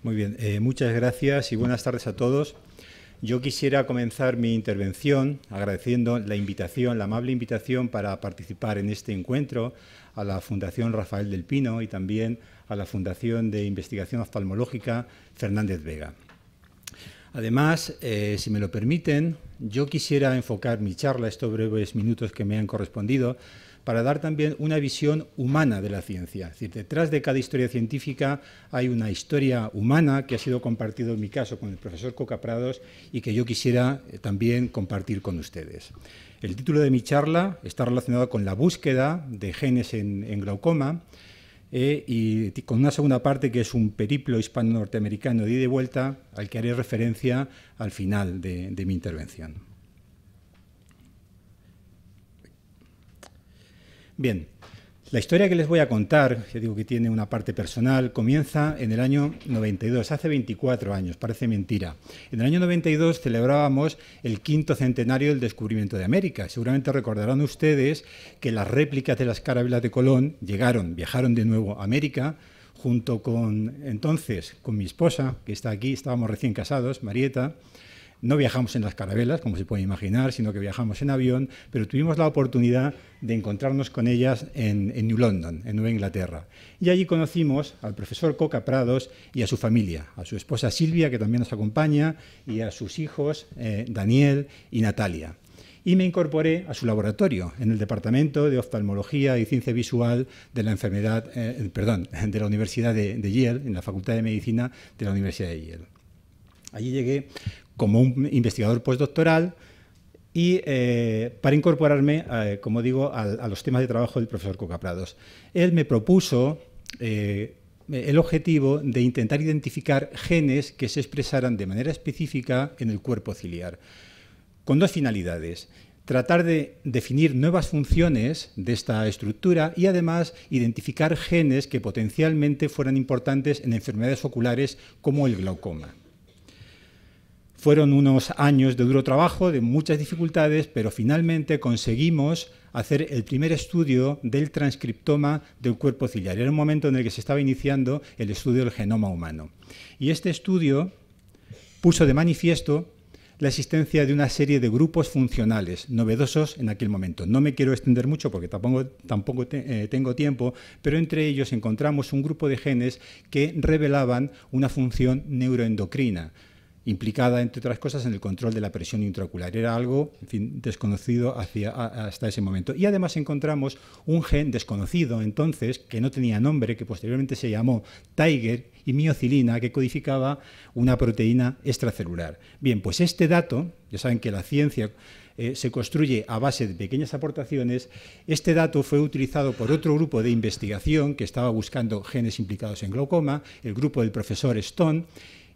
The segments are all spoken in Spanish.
Muy bien, muchas gracias y buenas tardes a todos. Yo quisiera comenzar mi intervención agradeciendo la invitación, la amable invitación para participar en este encuentro a la Fundación Rafael del Pino y también a la Fundación de Investigación Oftalmológica Fernández Vega. Además, si me lo permiten, yo quisiera enfocar mi charla, estos breves minutos que me han correspondido, para dar también una visión humana de la ciencia. Es decir, detrás de cada historia científica hay una historia humana que ha sido compartida en mi caso con el profesor Coca Prados y que yo quisiera también compartir con ustedes. El título de mi charla está relacionado con la búsqueda de genes en glaucoma y con una segunda parte que es un periplo hispano-norteamericano de ida y vuelta al que haré referencia al final de mi intervención. Bien, la historia que les voy a contar, ya digo que tiene una parte personal, comienza en el año 92, hace 24 años, parece mentira. En el año 92 celebrábamos el 5º centenario del descubrimiento de América. Seguramente recordarán ustedes que las réplicas de las carabelas de Colón viajaron de nuevo a América, junto con mi esposa, que está aquí, estábamos recién casados, Marieta. No viajamos en las carabelas, como se puede imaginar, sino que viajamos en avión, pero tuvimos la oportunidad de encontrarnos con ellas en New London, en Nueva Inglaterra. Y allí conocimos al profesor Coca Prados y a su familia, a su esposa Silvia, que también nos acompaña, y a sus hijos Daniel y Natalia. Y me incorporé a su laboratorio en el Departamento de Oftalmología y Ciencia Visual de la de la Universidad de Yale, en la Facultad de Medicina de la Universidad de Yale. Allí llegué como un investigador postdoctoral y para incorporarme, como digo, a los temas de trabajo del profesor Coca Prados. Él me propuso el objetivo de intentar identificar genes que se expresaran de manera específica en el cuerpo ciliar, con dos finalidades: tratar de definir nuevas funciones de esta estructura y además identificar genes que potencialmente fueran importantes en enfermedades oculares como el glaucoma. Fueron unos años de duro trabajo, de muchas dificultades, pero finalmente conseguimos hacer el primer estudio del transcriptoma del cuerpo ciliar. Era un momento en el que se estaba iniciando el estudio del genoma humano. Y este estudio puso de manifiesto la existencia de una serie de grupos funcionales novedosos en aquel momento. No me quiero extender mucho porque tampoco tengo tiempo, pero entre ellos encontramos un grupo de genes que revelaban una función neuroendocrina, implicada, entre otras cosas, en el control de la presión intraocular. Era algo, en fin, desconocido hasta ese momento. Y además encontramos un gen desconocido entonces, que no tenía nombre, que posteriormente se llamó Tiger y miocilina, que codificaba una proteína extracelular. Bien, pues este dato, ya saben que la ciencia se construye a base de pequeñas aportaciones. Este dato fue utilizado por otro grupo de investigación que estaba buscando genes implicados en glaucoma, el grupo del profesor Stone,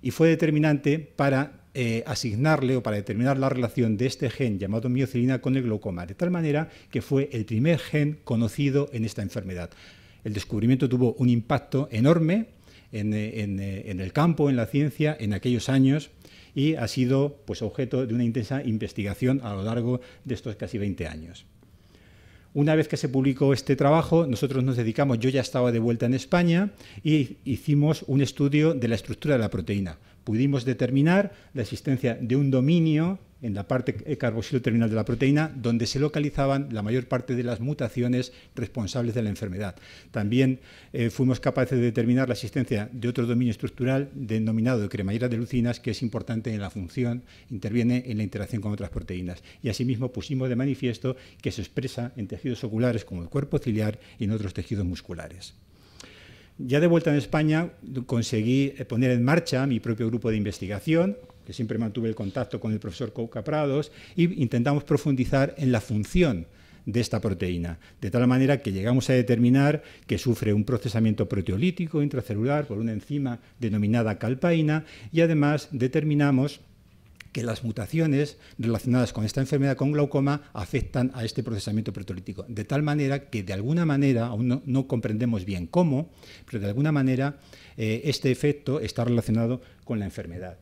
y fue determinante para asignarle o para determinar la relación de este gen llamado miocilina con el glaucoma, de tal manera que fue el primer gen conocido en esta enfermedad. El descubrimiento tuvo un impacto enorme en el campo, en la ciencia, en aquellos años, y ha sido pues, objeto de una intensa investigación a lo largo de estos casi 20 años. Una vez que se publicó este trabajo, nosotros nos dedicamos, yo ya estaba de vuelta en España, y hicimos un estudio de la estructura de la proteína. Pudimos determinar la existencia de un dominio en la parte carboxilo terminal de la proteína, donde se localizaban la mayor parte de las mutaciones responsables de la enfermedad. También fuimos capaces de determinar la existencia de otro dominio estructural denominado de cremallera de leucinas, que es importante en la función, interviene en la interacción con otras proteínas. Y asimismo pusimos de manifiesto que se expresa en tejidos oculares como el cuerpo ciliar y en otros tejidos musculares. Ya de vuelta en España conseguí poner en marcha mi propio grupo de investigación, que siempre mantuve el contacto con el profesor Coca Prados, y intentamos profundizar en la función de esta proteína, de tal manera que llegamos a determinar que sufre un procesamiento proteolítico intracelular por una enzima denominada calpaína, y además determinamos que las mutaciones relacionadas con esta enfermedad, con glaucoma, afectan a este procesamiento proteolítico, de tal manera que de alguna manera, aún no comprendemos bien cómo, pero de alguna manera este efecto está relacionado con la enfermedad.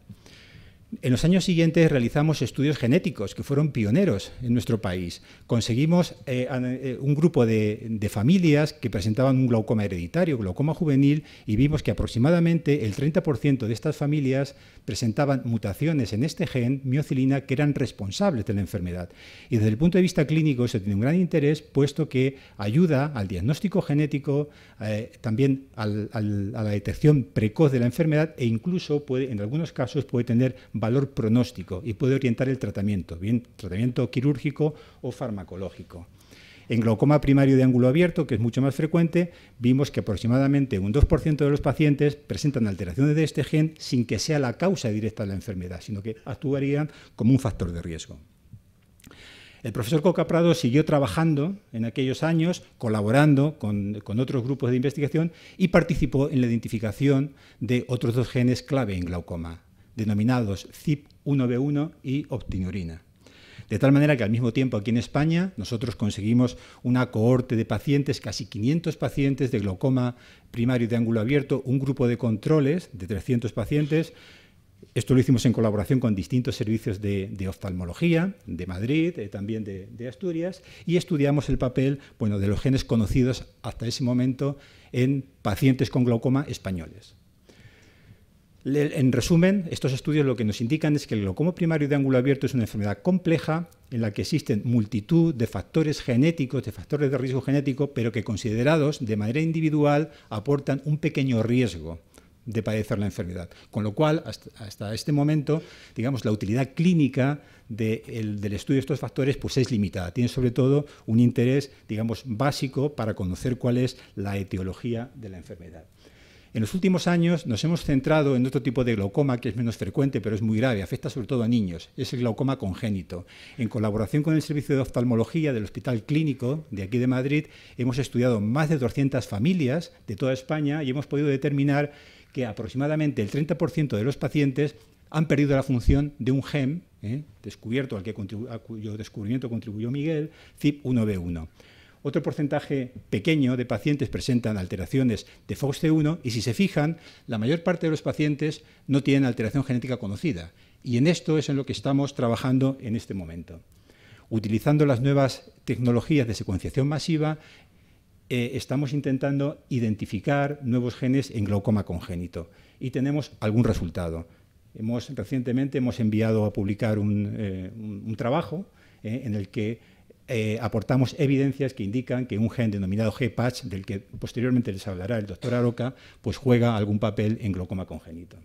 En los años siguientes realizamos estudios genéticos que fueron pioneros en nuestro país. Conseguimos un grupo de familias que presentaban un glaucoma hereditario, glaucoma juvenil, y vimos que aproximadamente el 30% de estas familias presentaban mutaciones en este gen, miocilina, que eran responsables de la enfermedad. Y desde el punto de vista clínico eso tiene un gran interés, puesto que ayuda al diagnóstico genético, también a la detección precoz de la enfermedad, e incluso en algunos casos puede tener valor pronóstico y puede orientar el tratamiento, bien tratamiento quirúrgico o farmacológico. En glaucoma primario de ángulo abierto, que es mucho más frecuente, vimos que aproximadamente un 2% de los pacientes presentan alteraciones de este gen sin que sea la causa directa de la enfermedad, sino que actuarían como un factor de riesgo. El profesor Coca-Prado siguió trabajando en aquellos años, colaborando con otros grupos de investigación, y participó en la identificación de otros 2 genes clave en glaucoma, denominados CYP1B1 y optinurina. De tal manera que al mismo tiempo aquí en España nosotros conseguimos una cohorte de pacientes, casi 500 pacientes de glaucoma primario de ángulo abierto, un grupo de controles de 300 pacientes. Esto lo hicimos en colaboración con distintos servicios de oftalmología, de Madrid, también de Asturias, y estudiamos el papel, bueno, de los genes conocidos hasta ese momento en pacientes con glaucoma españoles. En resumen, estos estudios lo que nos indican es que el glaucoma primario de ángulo abierto es una enfermedad compleja en la que existen multitud de factores genéticos, de factores de riesgo genético, pero que considerados de manera individual aportan un pequeño riesgo de padecer la enfermedad. Con lo cual, hasta este momento, digamos, la utilidad clínica del estudio de estos factores pues es limitada. Tiene sobre todo un interés, digamos, básico para conocer cuál es la etiología de la enfermedad. En los últimos años nos hemos centrado en otro tipo de glaucoma que es menos frecuente, pero es muy grave, afecta sobre todo a niños, es el glaucoma congénito. En colaboración con el Servicio de Oftalmología del Hospital Clínico de aquí de Madrid, hemos estudiado más de 200 familias de toda España y hemos podido determinar que aproximadamente el 30% de los pacientes han perdido la función de un gen, descubierto, a cuyo descubrimiento contribuyó Miguel, CYP1B1. Otro porcentaje pequeño de pacientes presentan alteraciones de FOXC1 y, si se fijan, la mayor parte de los pacientes no tienen alteración genética conocida. Y en esto es en lo que estamos trabajando en este momento. Utilizando las nuevas tecnologías de secuenciación masiva, estamos intentando identificar nuevos genes en glaucoma congénito y tenemos algún resultado. Recientemente hemos enviado a publicar un trabajo en el que aportamos evidencias que indican que un gen denominado GPACH, del que posteriormente les hablará el doctor Aroca, pues juega algún papel en glaucoma congénito.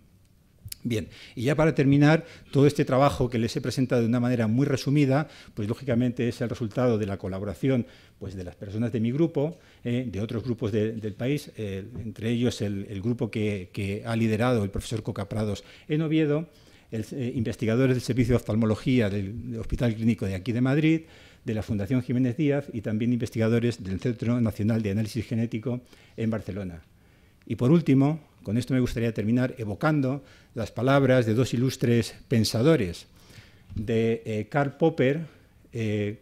Bien, y ya para terminar, todo este trabajo que les he presentado de una manera muy resumida, pues lógicamente es el resultado de la colaboración pues, de las personas de mi grupo, de otros grupos del país, entre ellos el grupo que ha liderado el profesor Coca-Prados en Oviedo, investigadores del Servicio de Oftalmología del Hospital Clínico de aquí de Madrid, de la Fundación Jiménez Díaz y también investigadores del Centro Nacional de Análisis Genético en Barcelona. Y por último, con esto me gustaría terminar evocando las palabras de 2 ilustres pensadores, de Karl Popper,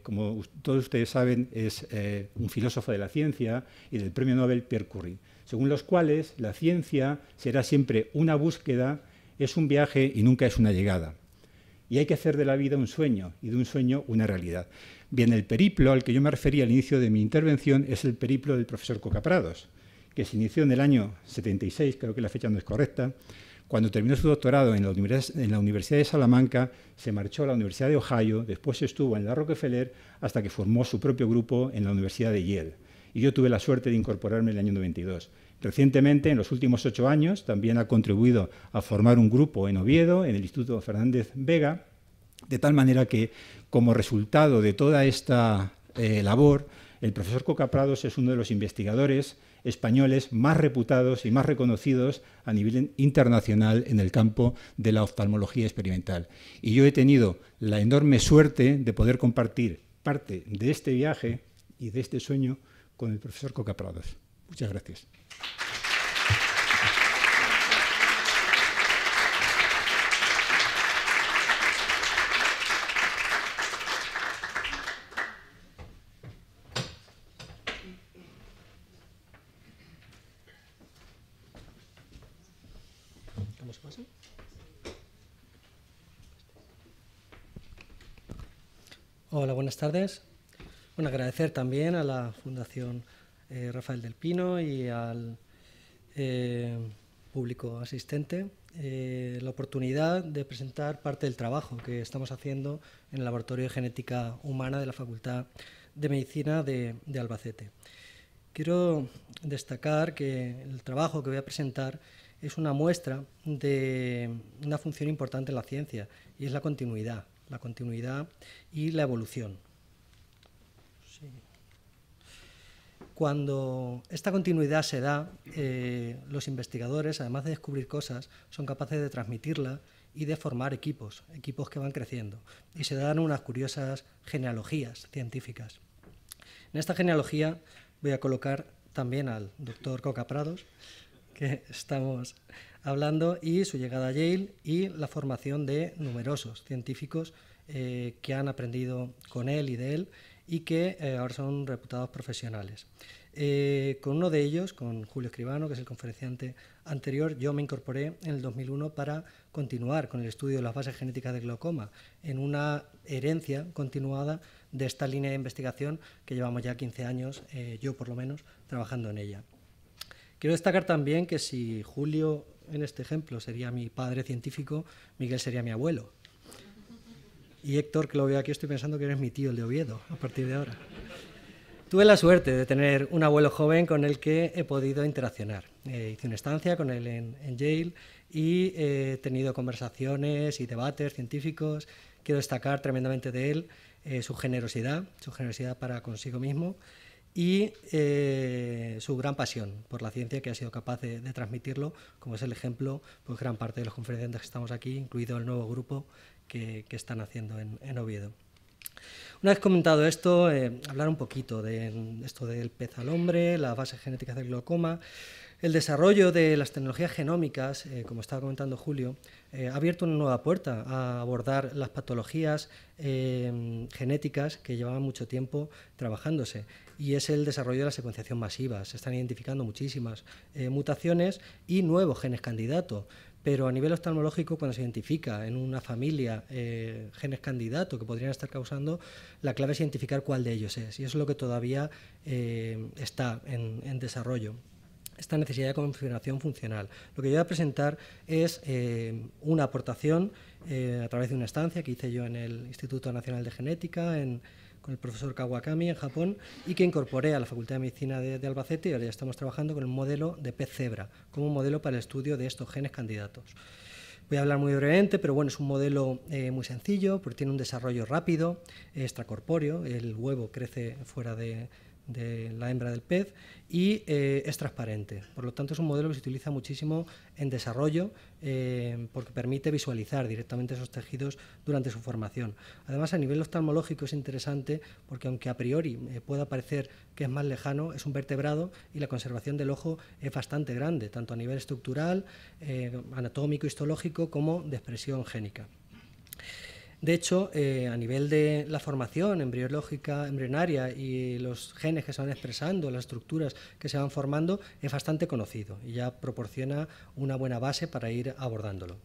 como todos ustedes saben, es un filósofo de la ciencia, y del premio Nobel Pierre Curie, según los cuales la ciencia será siempre una búsqueda, es un viaje y nunca es una llegada. Y hay que hacer de la vida un sueño y de un sueño una realidad. Bien, el periplo al que yo me refería al inicio de mi intervención es el periplo del profesor Coca-Prados, que se inició en el año 76, creo que la fecha no es correcta. Cuando terminó su doctorado en la Universidad de Salamanca, se marchó a la Universidad de Ohio, después estuvo en la Rockefeller, hasta que formó su propio grupo en la Universidad de Yale. Y yo tuve la suerte de incorporarme en el año 92. Recientemente, en los últimos 8 años, también ha contribuido a formar un grupo en Oviedo, en el Instituto Fernández Vega, de tal manera que, como resultado de toda esta labor, el profesor Coca-Prados es uno de los investigadores españoles más reputados y más reconocidos a nivel internacional en el campo de la oftalmología experimental. Y yo he tenido la enorme suerte de poder compartir parte de este viaje y de este sueño con el profesor Coca-Prados. Muchas gracias. ¿Cómo se pasa? Hola, buenas tardes. Bueno, agradecer también a la Fundación Rafael del Pino y al público asistente la oportunidad de presentar parte del trabajo que estamos haciendo en el Laboratorio de Genética Humana de la Facultad de Medicina de Albacete. Quiero destacar que el trabajo que voy a presentar es una muestra de una función importante en la ciencia, y es la continuidad y la evolución. Sí. Cuando esta continuidad se da, los investigadores, además de descubrir cosas, son capaces de transmitirla y de formar equipos que van creciendo. Y se dan unas curiosas genealogías científicas. En esta genealogía voy a colocar también al doctor Coca Prados, que estamos hablando, y su llegada a Yale y la formación de numerosos científicos que han aprendido con él y de él y que ahora son reputados profesionales. Con uno de ellos, con Julio Escribano, que es el conferenciante anterior, yo me incorporé en el 2001 para continuar con el estudio de las bases genéticas del glaucoma, en una herencia continuada de esta línea de investigación que llevamos ya 15 años, yo por lo menos, trabajando en ella. Quiero destacar también que si Julio, en este ejemplo, sería mi padre científico, Miguel sería mi abuelo. Y Héctor, que lo veo aquí, estoy pensando que eres mi tío, el de Oviedo, a partir de ahora. Tuve la suerte de tener un abuelo joven con el que he podido interaccionar. Hice una estancia con él en Yale y he tenido conversaciones y debates científicos. Quiero destacar tremendamente de él su generosidad para consigo mismo y su gran pasión por la ciencia, que ha sido capaz de transmitirlo, como es el ejemplo, pues gran parte de los conferenciantes que estamos aquí, incluido el nuevo grupo que están haciendo en Oviedo. Una vez comentado esto, hablar un poquito de esto del pez al hombre, las bases genéticas del glaucoma. El desarrollo de las tecnologías genómicas, como estaba comentando Julio, ha abierto una nueva puerta a abordar las patologías genéticas que llevaban mucho tiempo trabajándose, y es el desarrollo de la secuenciación masiva. Se están identificando muchísimas mutaciones y nuevos genes candidato. Pero a nivel oftalmológico, cuando se identifica en una familia genes candidato que podrían estar causando, la clave es identificar cuál de ellos es, y eso es lo que todavía está en desarrollo. Esta necesidad de configuración funcional. Lo que yo voy a presentar es una aportación a través de una estancia que hice yo en el Instituto Nacional de Genética, con el profesor Kawakami en Japón, y que incorporé a la Facultad de Medicina de Albacete, y ahora ya estamos trabajando con el modelo de pez cebra, como un modelo para el estudio de estos genes candidatos. Voy a hablar muy brevemente, pero bueno, es un modelo muy sencillo, porque tiene un desarrollo rápido, extracorpóreo, el huevo crece fuera de la hembra del pez y es transparente. Por lo tanto, es un modelo que se utiliza muchísimo en desarrollo porque permite visualizar directamente esos tejidos durante su formación. Además, a nivel oftalmológico es interesante porque, aunque a priori pueda parecer que es más lejano, es un vertebrado y la conservación del ojo es bastante grande, tanto a nivel estructural, anatómico, histológico, como de expresión génica. De hecho, a nivel de la formación embriológica, embrionaria y los genes que se van expresando, las estructuras que se van formando, es bastante conocido y ya proporciona una buena base para ir abordándolo.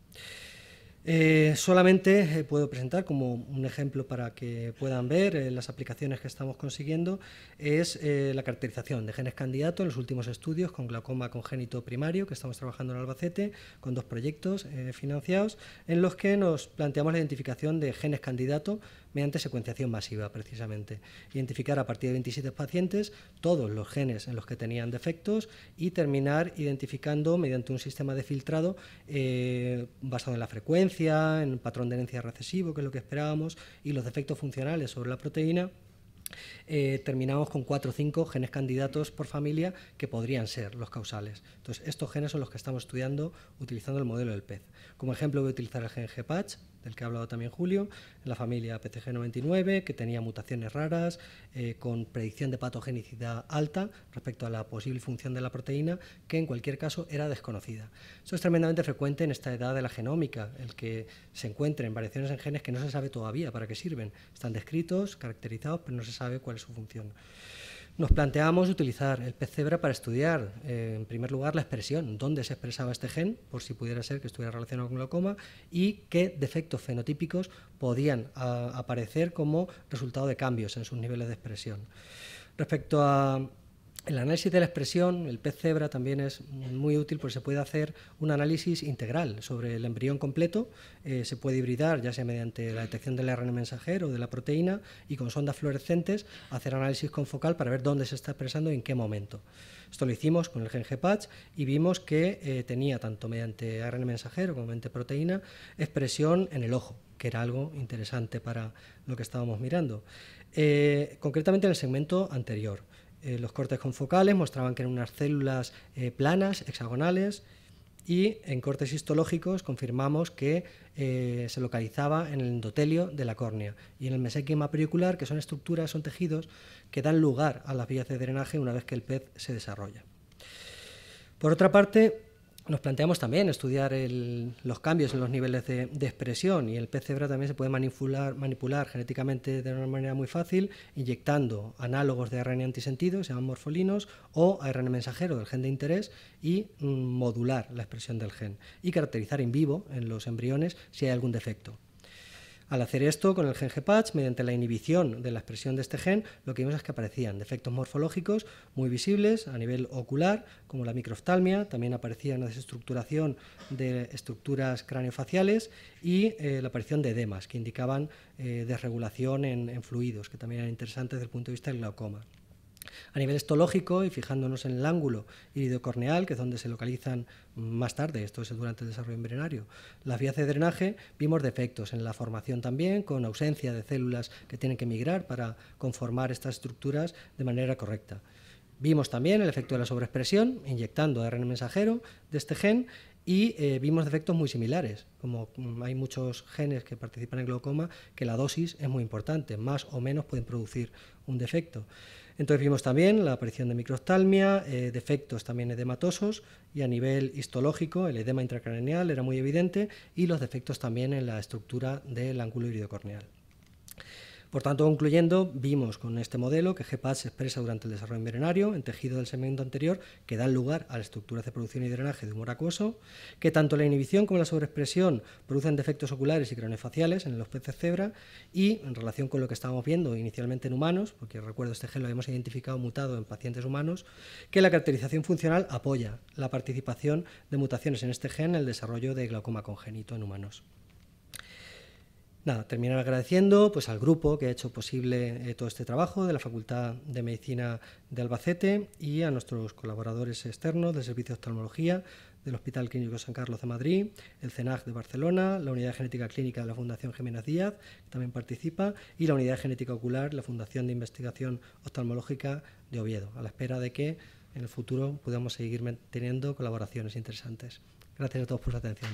Solamente puedo presentar como un ejemplo para que puedan ver las aplicaciones que estamos consiguiendo, es la caracterización de genes candidato en los últimos estudios con glaucoma congénito primario que estamos trabajando en Albacete, con 2 proyectos financiados en los que nos planteamos la identificación de genes candidato mediante secuenciación masiva, precisamente. Identificar a partir de 27 pacientes todos los genes en los que tenían defectos y terminar identificando mediante un sistema de filtrado basado en la frecuencia, en el patrón de herencia recesivo, que es lo que esperábamos, y los defectos funcionales sobre la proteína. Terminamos con 4 o 5 genes candidatos por familia que podrían ser los causales. Entonces, estos genes son los que estamos estudiando utilizando el modelo del pez. Como ejemplo voy a utilizar el gen GPATCH, del que ha hablado también Julio, en la familia PTG99, que tenía mutaciones raras, con predicción de patogenicidad alta respecto a la posible función de la proteína, que en cualquier caso era desconocida. Eso es tremendamente frecuente en esta edad de la genómica, el que se encuentren variaciones en genes que no se sabe todavía para qué sirven. Están descritos, caracterizados, pero no se sabe cuál es su función. Nos planteamos utilizar el pez cebra para estudiar, en primer lugar, la expresión, dónde se expresaba este gen, por si pudiera ser que estuviera relacionado con glaucoma, y qué defectos fenotípicos podían aparecer como resultado de cambios en sus niveles de expresión. Respecto a el análisis de la expresión, el pez cebra también es muy útil porque se puede hacer un análisis integral sobre el embrión completo, se puede hibridar ya sea mediante la detección del ARN mensajero o de la proteína y con sondas fluorescentes hacer análisis confocal para ver dónde se está expresando y en qué momento. Esto lo hicimos con el gen GPATCH y vimos que tenía tanto mediante ARN mensajero como mediante proteína expresión en el ojo, que era algo interesante para lo que estábamos mirando. Concretamente en el segmento anterior. Los cortes confocales mostraban que eran unas células planas, hexagonales, y en cortes histológicos confirmamos que se localizaba en el endotelio de la córnea y en el mesénquima periocular, que son estructuras, son tejidos que dan lugar a las vías de drenaje una vez que el pez se desarrolla. Por otra parte, nos planteamos también estudiar los cambios en los niveles de expresión, y el pez cebra también se puede manipular genéticamente de una manera muy fácil, inyectando análogos de ARN antisentido, se llaman morfolinos, o ARN mensajero del gen de interés, y modular la expresión del gen y caracterizar in vivo en los embriones si hay algún defecto. Al hacer esto con el gen GPATCH, mediante la inhibición de la expresión de este gen, lo que vimos es que aparecían defectos morfológicos muy visibles a nivel ocular, como la microftalmia, también aparecía una desestructuración de estructuras craneofaciales y la aparición de edemas, que indicaban desregulación en fluidos, que también eran interesantes desde el punto de vista del glaucoma. A nivel histológico, y fijándonos en el ángulo iridocorneal, que es donde se localizan más tarde, esto es durante el desarrollo embrionario, las vías de drenaje, vimos defectos en la formación también, con ausencia de células que tienen que migrar para conformar estas estructuras de manera correcta. Vimos también el efecto de la sobreexpresión, inyectando ARN mensajero de este gen, y vimos defectos muy similares. Como hay muchos genes que participan en glaucoma, que la dosis es muy importante, más o menos pueden producir un defecto. Entonces vimos también la aparición de microftalmia, defectos también edematosos, y a nivel histológico el edema intracraneal era muy evidente, y los defectos también en la estructura del ángulo iridocorneal. Por tanto, concluyendo, vimos con este modelo que GPATCH se expresa durante el desarrollo embrionario en tejido del segmento anterior que dan lugar a las estructuras de producción y drenaje de humor acuoso, que tanto la inhibición como la sobreexpresión producen defectos oculares y craneofaciales en los peces cebra, y en relación con lo que estábamos viendo inicialmente en humanos, porque recuerdo este gen lo habíamos identificado mutado en pacientes humanos, que la caracterización funcional apoya la participación de mutaciones en este gen en el desarrollo de glaucoma congénito en humanos. Nada, terminar agradeciendo al grupo que ha hecho posible todo este trabajo de la Facultad de Medicina de Albacete y a nuestros colaboradores externos del Servicio de Oftalmología del Hospital Clínico San Carlos de Madrid, el CENAG de Barcelona, la Unidad de Genética Clínica de la Fundación Jiménez Díaz, que también participa, y la Unidad de Genética Ocular de la Fundación de Investigación Oftalmológica de Oviedo, a la espera de que en el futuro podamos seguir teniendo colaboraciones interesantes. Gracias a todos por su atención.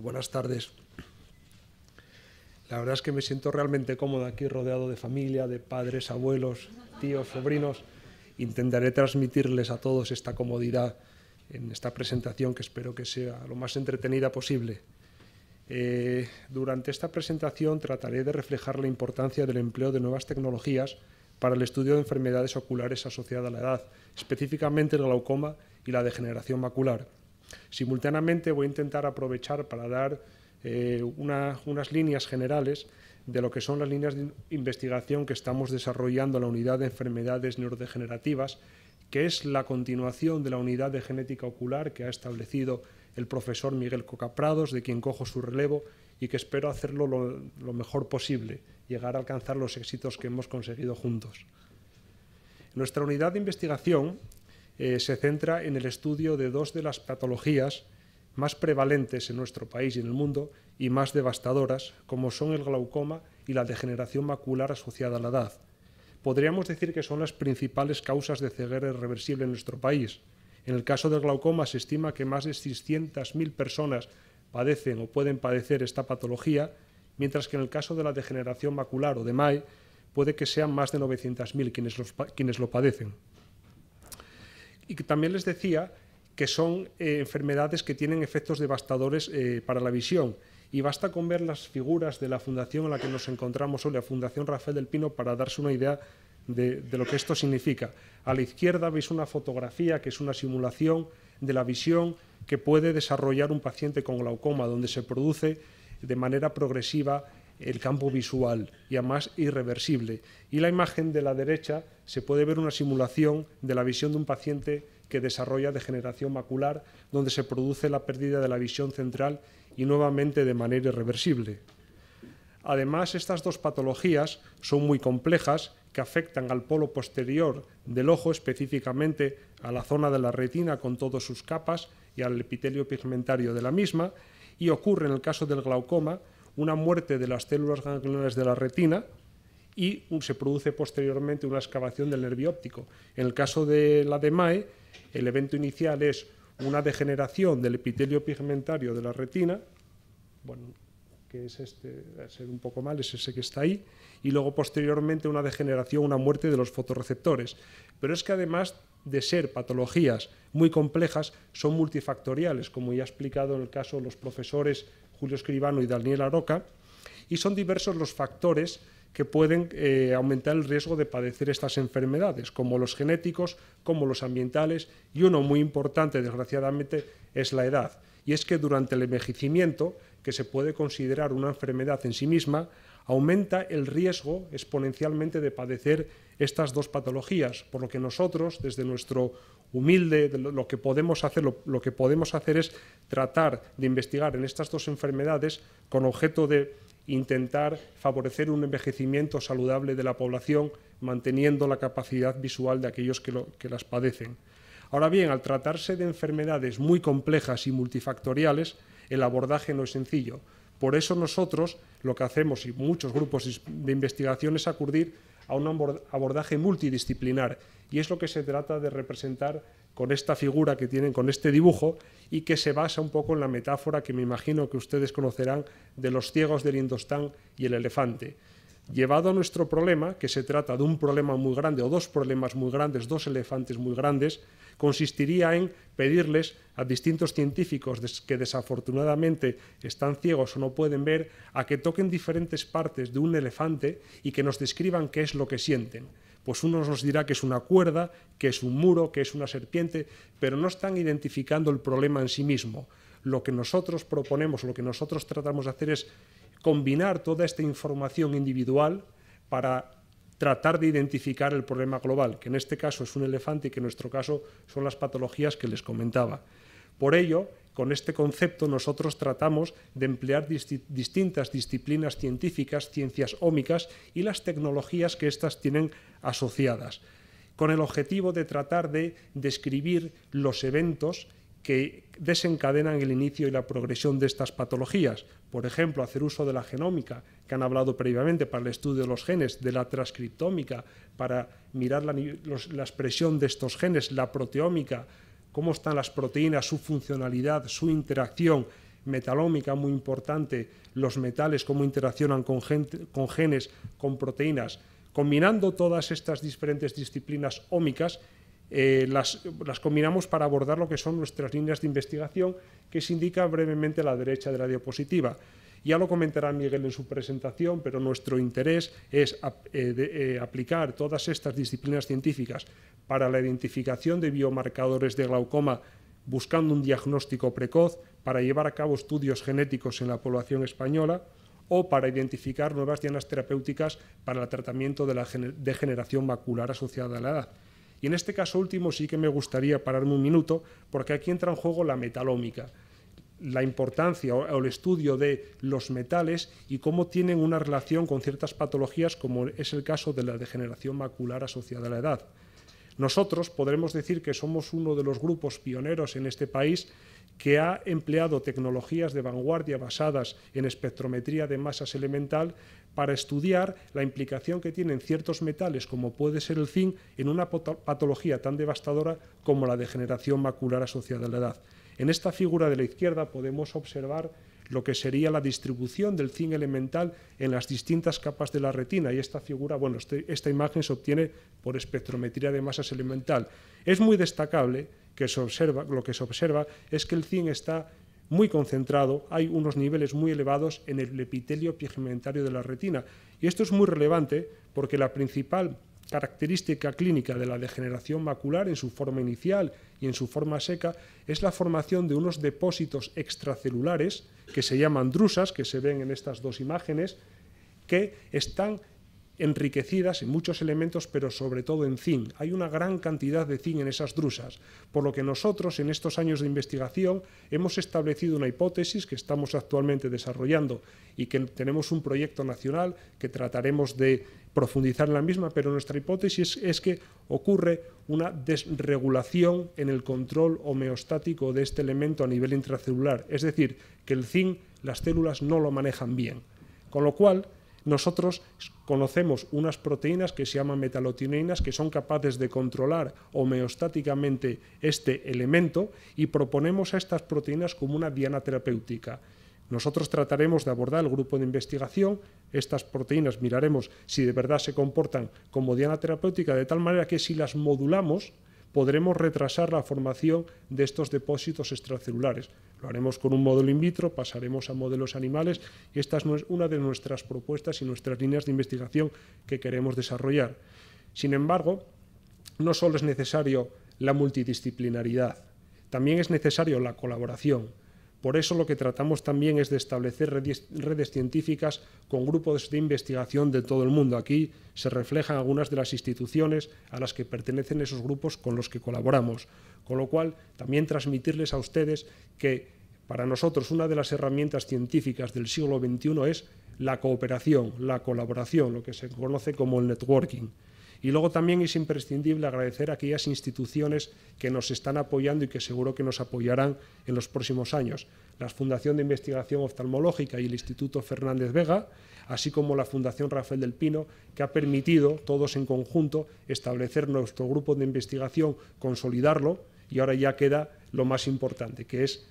Buenas tardes. La verdad es que me siento realmente cómodo aquí, rodeado de familia, de padres, abuelos, tíos, sobrinos. Intentaré transmitirles a todos esta comodidad en esta presentación, que espero que sea lo más entretenida posible. Durante esta presentación trataré de reflejar la importancia del empleo de nuevas tecnologías para el estudio de enfermedades oculares asociadas a la edad, específicamente el glaucoma y la degeneración macular. Simultáneamente voy a intentar aprovechar para dar unas líneas generales de lo que son las líneas de investigación que estamos desarrollando en la unidad de enfermedades neurodegenerativas, que es la continuación de la unidad de genética ocular que ha establecido el profesor Miguel Coca Prados, de quien cojo su relevo y que espero hacerlo lo mejor posible, llegar a alcanzar los éxitos que hemos conseguido juntos. Nuestra unidad de investigación se centra en el estudio de dos de las patologías más prevalentes en nuestro país y en el mundo y más devastadoras, como son el glaucoma y la degeneración macular asociada a la edad. Podríamos decir que son las principales causas de ceguera irreversible en nuestro país. En el caso del glaucoma se estima que más de 600.000 personas padecen o pueden padecer esta patología, mientras que en el caso de la degeneración macular o de MAE puede que sean más de 900.000 quienes lo padecen. Y que también les decía que son enfermedades que tienen efectos devastadores para la visión. Y basta con ver las figuras de la fundación en la que nos encontramos hoy, la Fundación Rafael del Pino, para darse una idea de lo que esto significa. A la izquierda veis una fotografía que es una simulación de la visión que puede desarrollar un paciente con glaucoma, donde se produce de manera progresiva el campo visual y además irreversible. Y la imagen de la derecha se puede ver una simulación de la visión de un paciente que desarrolla degeneración macular, donde se produce la pérdida de la visión central y nuevamente de manera irreversible. Además, estas dos patologías son muy complejas, que afectan al polo posterior del ojo, específicamente a la zona de la retina con todas sus capas y al epitelio pigmentario de la misma, y ocurre en el caso del glaucoma una muerte de las células ganglionares de la retina y se produce posteriormente una excavación del nervio óptico. En el caso de la DMAE, el evento inicial es una degeneración del epitelio pigmentario de la retina, bueno, que es este, va a ser un poco mal, es ese que está ahí, y luego posteriormente una degeneración, una muerte de los fotorreceptores. Pero es que además de ser patologías muy complejas, son multifactoriales, como ya ha explicado en el caso de los profesores Julio Escribano y Daniel Aroca, y son diversos los factores que pueden aumentar el riesgo de padecer estas enfermedades, como los genéticos, como los ambientales, y uno muy importante, desgraciadamente, es la edad. Y es que durante el envejecimiento, que se puede considerar una enfermedad en sí misma, aumenta el riesgo exponencialmente de padecer estas dos patologías, por lo que nosotros, desde nuestro humilde, lo que podemos hacer es tratar de investigar en estas dos enfermedades con objeto de intentar favorecer un envejecimiento saludable de la población, manteniendo la capacidad visual de aquellos que las padecen. Ahora bien, al tratarse de enfermedades muy complejas y multifactoriales, el abordaje no es sencillo. Por eso nosotros lo que hacemos, y muchos grupos de investigación, es acudir a un abordaje multidisciplinar. Y es lo que se trata de representar con esta figura que tienen, con este dibujo, y que se basa un poco en la metáfora que me imagino que ustedes conocerán de los ciegos del Indostán y el elefante. Llevado a nuestro problema, que se trata de un problema muy grande o dos problemas muy grandes, dos elefantes muy grandes, consistiría en pedirles a distintos científicos que desafortunadamente están ciegos o no pueden ver, a que toquen diferentes partes de un elefante y que nos describan qué es lo que sienten. Pues uno nos dirá que es una cuerda, que es un muro, que es una serpiente, pero no están identificando el problema en sí mismo. Lo que nosotros proponemos, lo que nosotros tratamos de hacer es combinar toda esta información individual para tratar de identificar el problema global, que en este caso es un elefante y que en nuestro caso son las patologías que les comentaba. Por ello, con este concepto nosotros tratamos de emplear distintas disciplinas científicas, ciencias ómicas y las tecnologías que éstas tienen asociadas, con el objetivo de tratar de describir los eventos que desencadenan el inicio y la progresión de estas patologías. Por ejemplo, hacer uso de la genómica, que han hablado previamente, para el estudio de los genes, de la transcriptómica, para mirar la expresión de estos genes, la proteómica, cómo están las proteínas, su funcionalidad, su interacción, metalómica, muy importante, los metales, cómo interaccionan con genes, con proteínas. Combinando todas estas diferentes disciplinas ómicas, las combinamos para abordar lo que son nuestras líneas de investigación, que se indica brevemente a la derecha de la diapositiva. Ya lo comentará Miguel en su presentación, pero nuestro interés es aplicar todas estas disciplinas científicas para la identificación de biomarcadores de glaucoma, buscando un diagnóstico precoz, para llevar a cabo estudios genéticos en la población española, o para identificar nuevas dianas terapéuticas para el tratamiento de la degeneración macular asociada a la edad. Y en este caso último sí que me gustaría pararme un minuto, porque aquí entra en juego la metalómica, la importancia o el estudio de los metales y cómo tienen una relación con ciertas patologías, como es el caso de la degeneración macular asociada a la edad. Nosotros podremos decir que somos uno de los grupos pioneros en este país que ha empleado tecnologías de vanguardia basadas en espectrometría de masas elemental para estudiar la implicación que tienen ciertos metales, como puede ser el zinc, en una patología tan devastadora como la degeneración macular asociada a la edad. En esta figura de la izquierda podemos observar lo que sería la distribución del zinc elemental en las distintas capas de la retina, y esta figura, esta imagen se obtiene por espectrometría de masas elemental. Es muy destacable lo que se observa es que el zinc está muy concentrado, hay unos niveles muy elevados en el epitelio pigmentario de la retina. Y esto es muy relevante porque la principal característica clínica de la degeneración macular en su forma inicial y en su forma seca es la formación de unos depósitos extracelulares que se llaman drusas, que se ven en estas dos imágenes, que están enriquecidas en muchos elementos, pero sobre todo en zinc. Hay una gran cantidad de zinc en esas drusas, por lo que nosotros en estos años de investigación hemos establecido una hipótesis que estamos actualmente desarrollando y que tenemos un proyecto nacional que trataremos de profundizar en la misma, pero nuestra hipótesis es que ocurre una desregulación en el control homeostático de este elemento a nivel intracelular, es decir, que el zinc las células no lo manejan bien, con lo cual nosotros conocemos unas proteínas que se llaman metalotineínas que son capaces de controlar homeostáticamente este elemento y proponemos a estas proteínas como una diana terapéutica. Nosotros trataremos de abordar el grupo de investigación, estas proteínas miraremos si de verdad se comportan como diana terapéutica, de tal manera que si las modulamos podremos retrasar la formación de estos depósitos extracelulares. Lo haremos con un modelo in vitro, pasaremos a modelos animales y esta es una de nuestras propuestas y nuestras líneas de investigación que queremos desarrollar. Sin embargo, no solo es necesario la multidisciplinaridad, también es necesario la colaboración. Por eso lo que tratamos también es de establecer redes científicas con grupos de investigación de todo el mundo. Aquí se reflejan algunas de las instituciones a las que pertenecen esos grupos con los que colaboramos. Con lo cual, también transmitirles a ustedes que para nosotros una de las herramientas científicas del siglo XXI es la cooperación, la colaboración, lo que se conoce como el networking. Y luego también es imprescindible agradecer a aquellas instituciones que nos están apoyando y que seguro que nos apoyarán en los próximos años. La Fundación de Investigación Oftalmológica y el Instituto Fernández Vega, así como la Fundación Rafael del Pino, que ha permitido, todos en conjunto, establecer nuestro grupo de investigación, consolidarlo, y ahora ya queda lo más importante, que es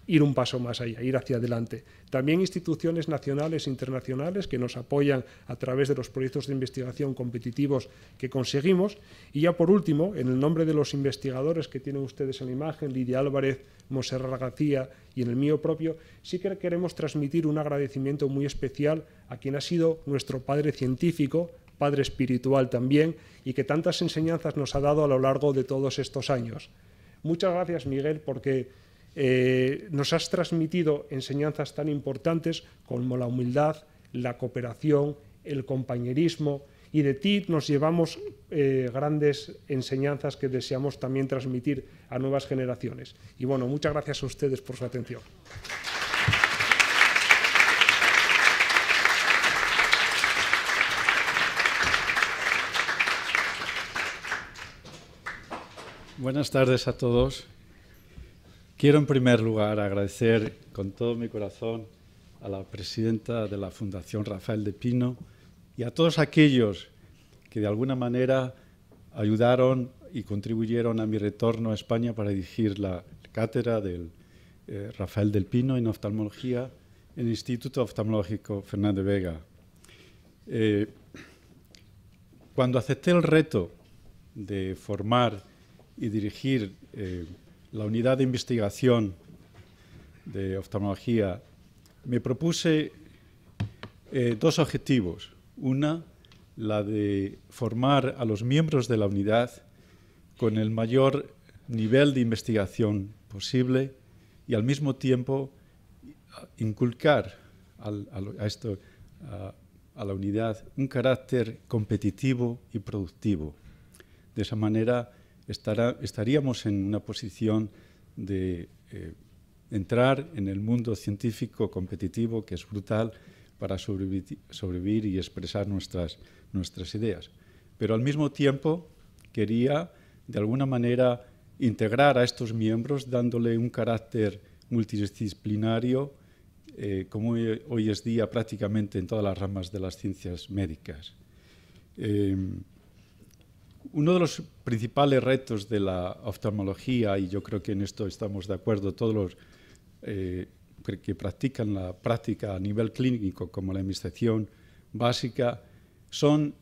ir un paso más allá, ir hacia adelante. También instituciones nacionales e internacionales que nos apoyan a través de los proyectos de investigación competitivos que conseguimos. Y ya por último, en el nombre de los investigadores que tienen ustedes en la imagen, Lidia Álvarez, Montserrat García y en el mío propio, sí que queremos transmitir un agradecimiento muy especial a quien ha sido nuestro padre científico, padre espiritual también, y que tantas enseñanzas nos ha dado a lo largo de todos estos años. Muchas gracias, Miguel, porque nos has transmitido enseñanzas tan importantes como la humildad, la cooperación, el compañerismo, y de ti nos llevamos grandes enseñanzas que deseamos también transmitir a nuevas generaciones. Y bueno, muchas gracias a ustedes por su atención. Buenas tardes a todos. Quiero en primer lugar agradecer con todo mi corazón a la presidenta de la Fundación Rafael del Pino y a todos aquellos que de alguna manera ayudaron y contribuyeron a mi retorno a España para dirigir la cátedra del Rafael del Pino en oftalmología en el Instituto Oftalmológico Fernández Vega. Cuando acepté el reto de formar y dirigir la unidad de investigación de oftalmología, me propuse dos objetivos. Una, la de formar a los miembros de la unidad con el mayor nivel de investigación posible y al mismo tiempo inculcar a la unidad un carácter competitivo y productivo. De esa manera estaríamos en una posición de entrar en el mundo científico competitivo, que es brutal, para sobrevivir y expresar nuestras ideas. Pero al mismo tiempo quería, de alguna manera, integrar a estos miembros dándole un carácter multidisciplinario, como hoy es día prácticamente en todas las ramas de las ciencias médicas. Uno de los principales retos de la oftalmología, y yo creo que en esto estamos de acuerdo todos los que practican la práctica a nivel clínico, como la investigación básica, son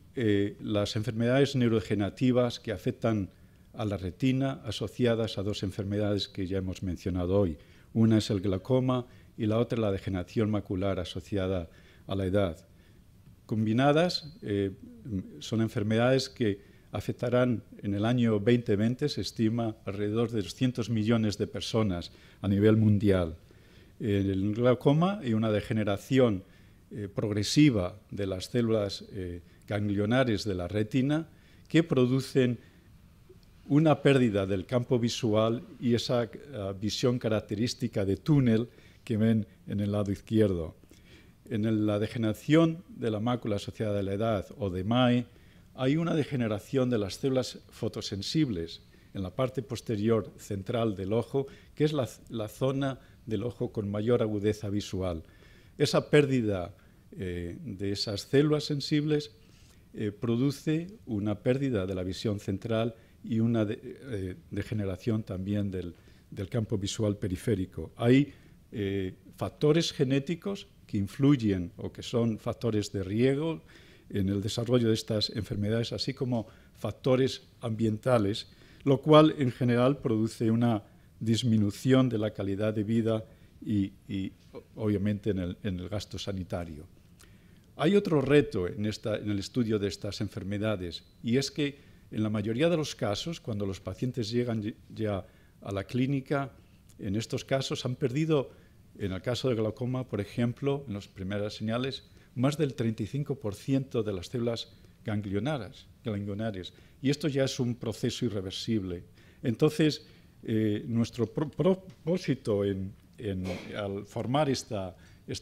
las enfermedades neurodegenerativas que afectan a la retina asociadas a dos enfermedades que ya hemos mencionado hoy. Una es el glaucoma y la otra la degeneración macular asociada a la edad. Combinadas, son enfermedades que afectarán en el año 2020, se estima, alrededor de 200 millones de personas a nivel mundial. El glaucoma y una degeneración progresiva de las células ganglionares de la retina que producen una pérdida del campo visual y esa visión característica de túnel que ven en el lado izquierdo. En la degeneración de la mácula asociada a la edad o de MAE hay una degeneración de las células fotosensibles en la parte posterior central del ojo, que es la zona del ojo con mayor agudeza visual. Esa pérdida de esas células sensibles produce una pérdida de la visión central y una degeneración también del campo visual periférico. Hay factores genéticos que influyen o que son factores de riesgo en el desarrollo de estas enfermedades, así como factores ambientales, lo cual en general produce una disminución de la calidad de vida y obviamente en el gasto sanitario. Hay otro reto en el estudio de estas enfermedades, y es que en la mayoría de los casos, cuando los pacientes llegan ya a la clínica, en estos casos han perdido, en el caso del glaucoma, por ejemplo, en las primeras señales, más del 35% de las células ganglionares, y esto ya es un proceso irreversible. Entonces, nuestro propósito al formar esta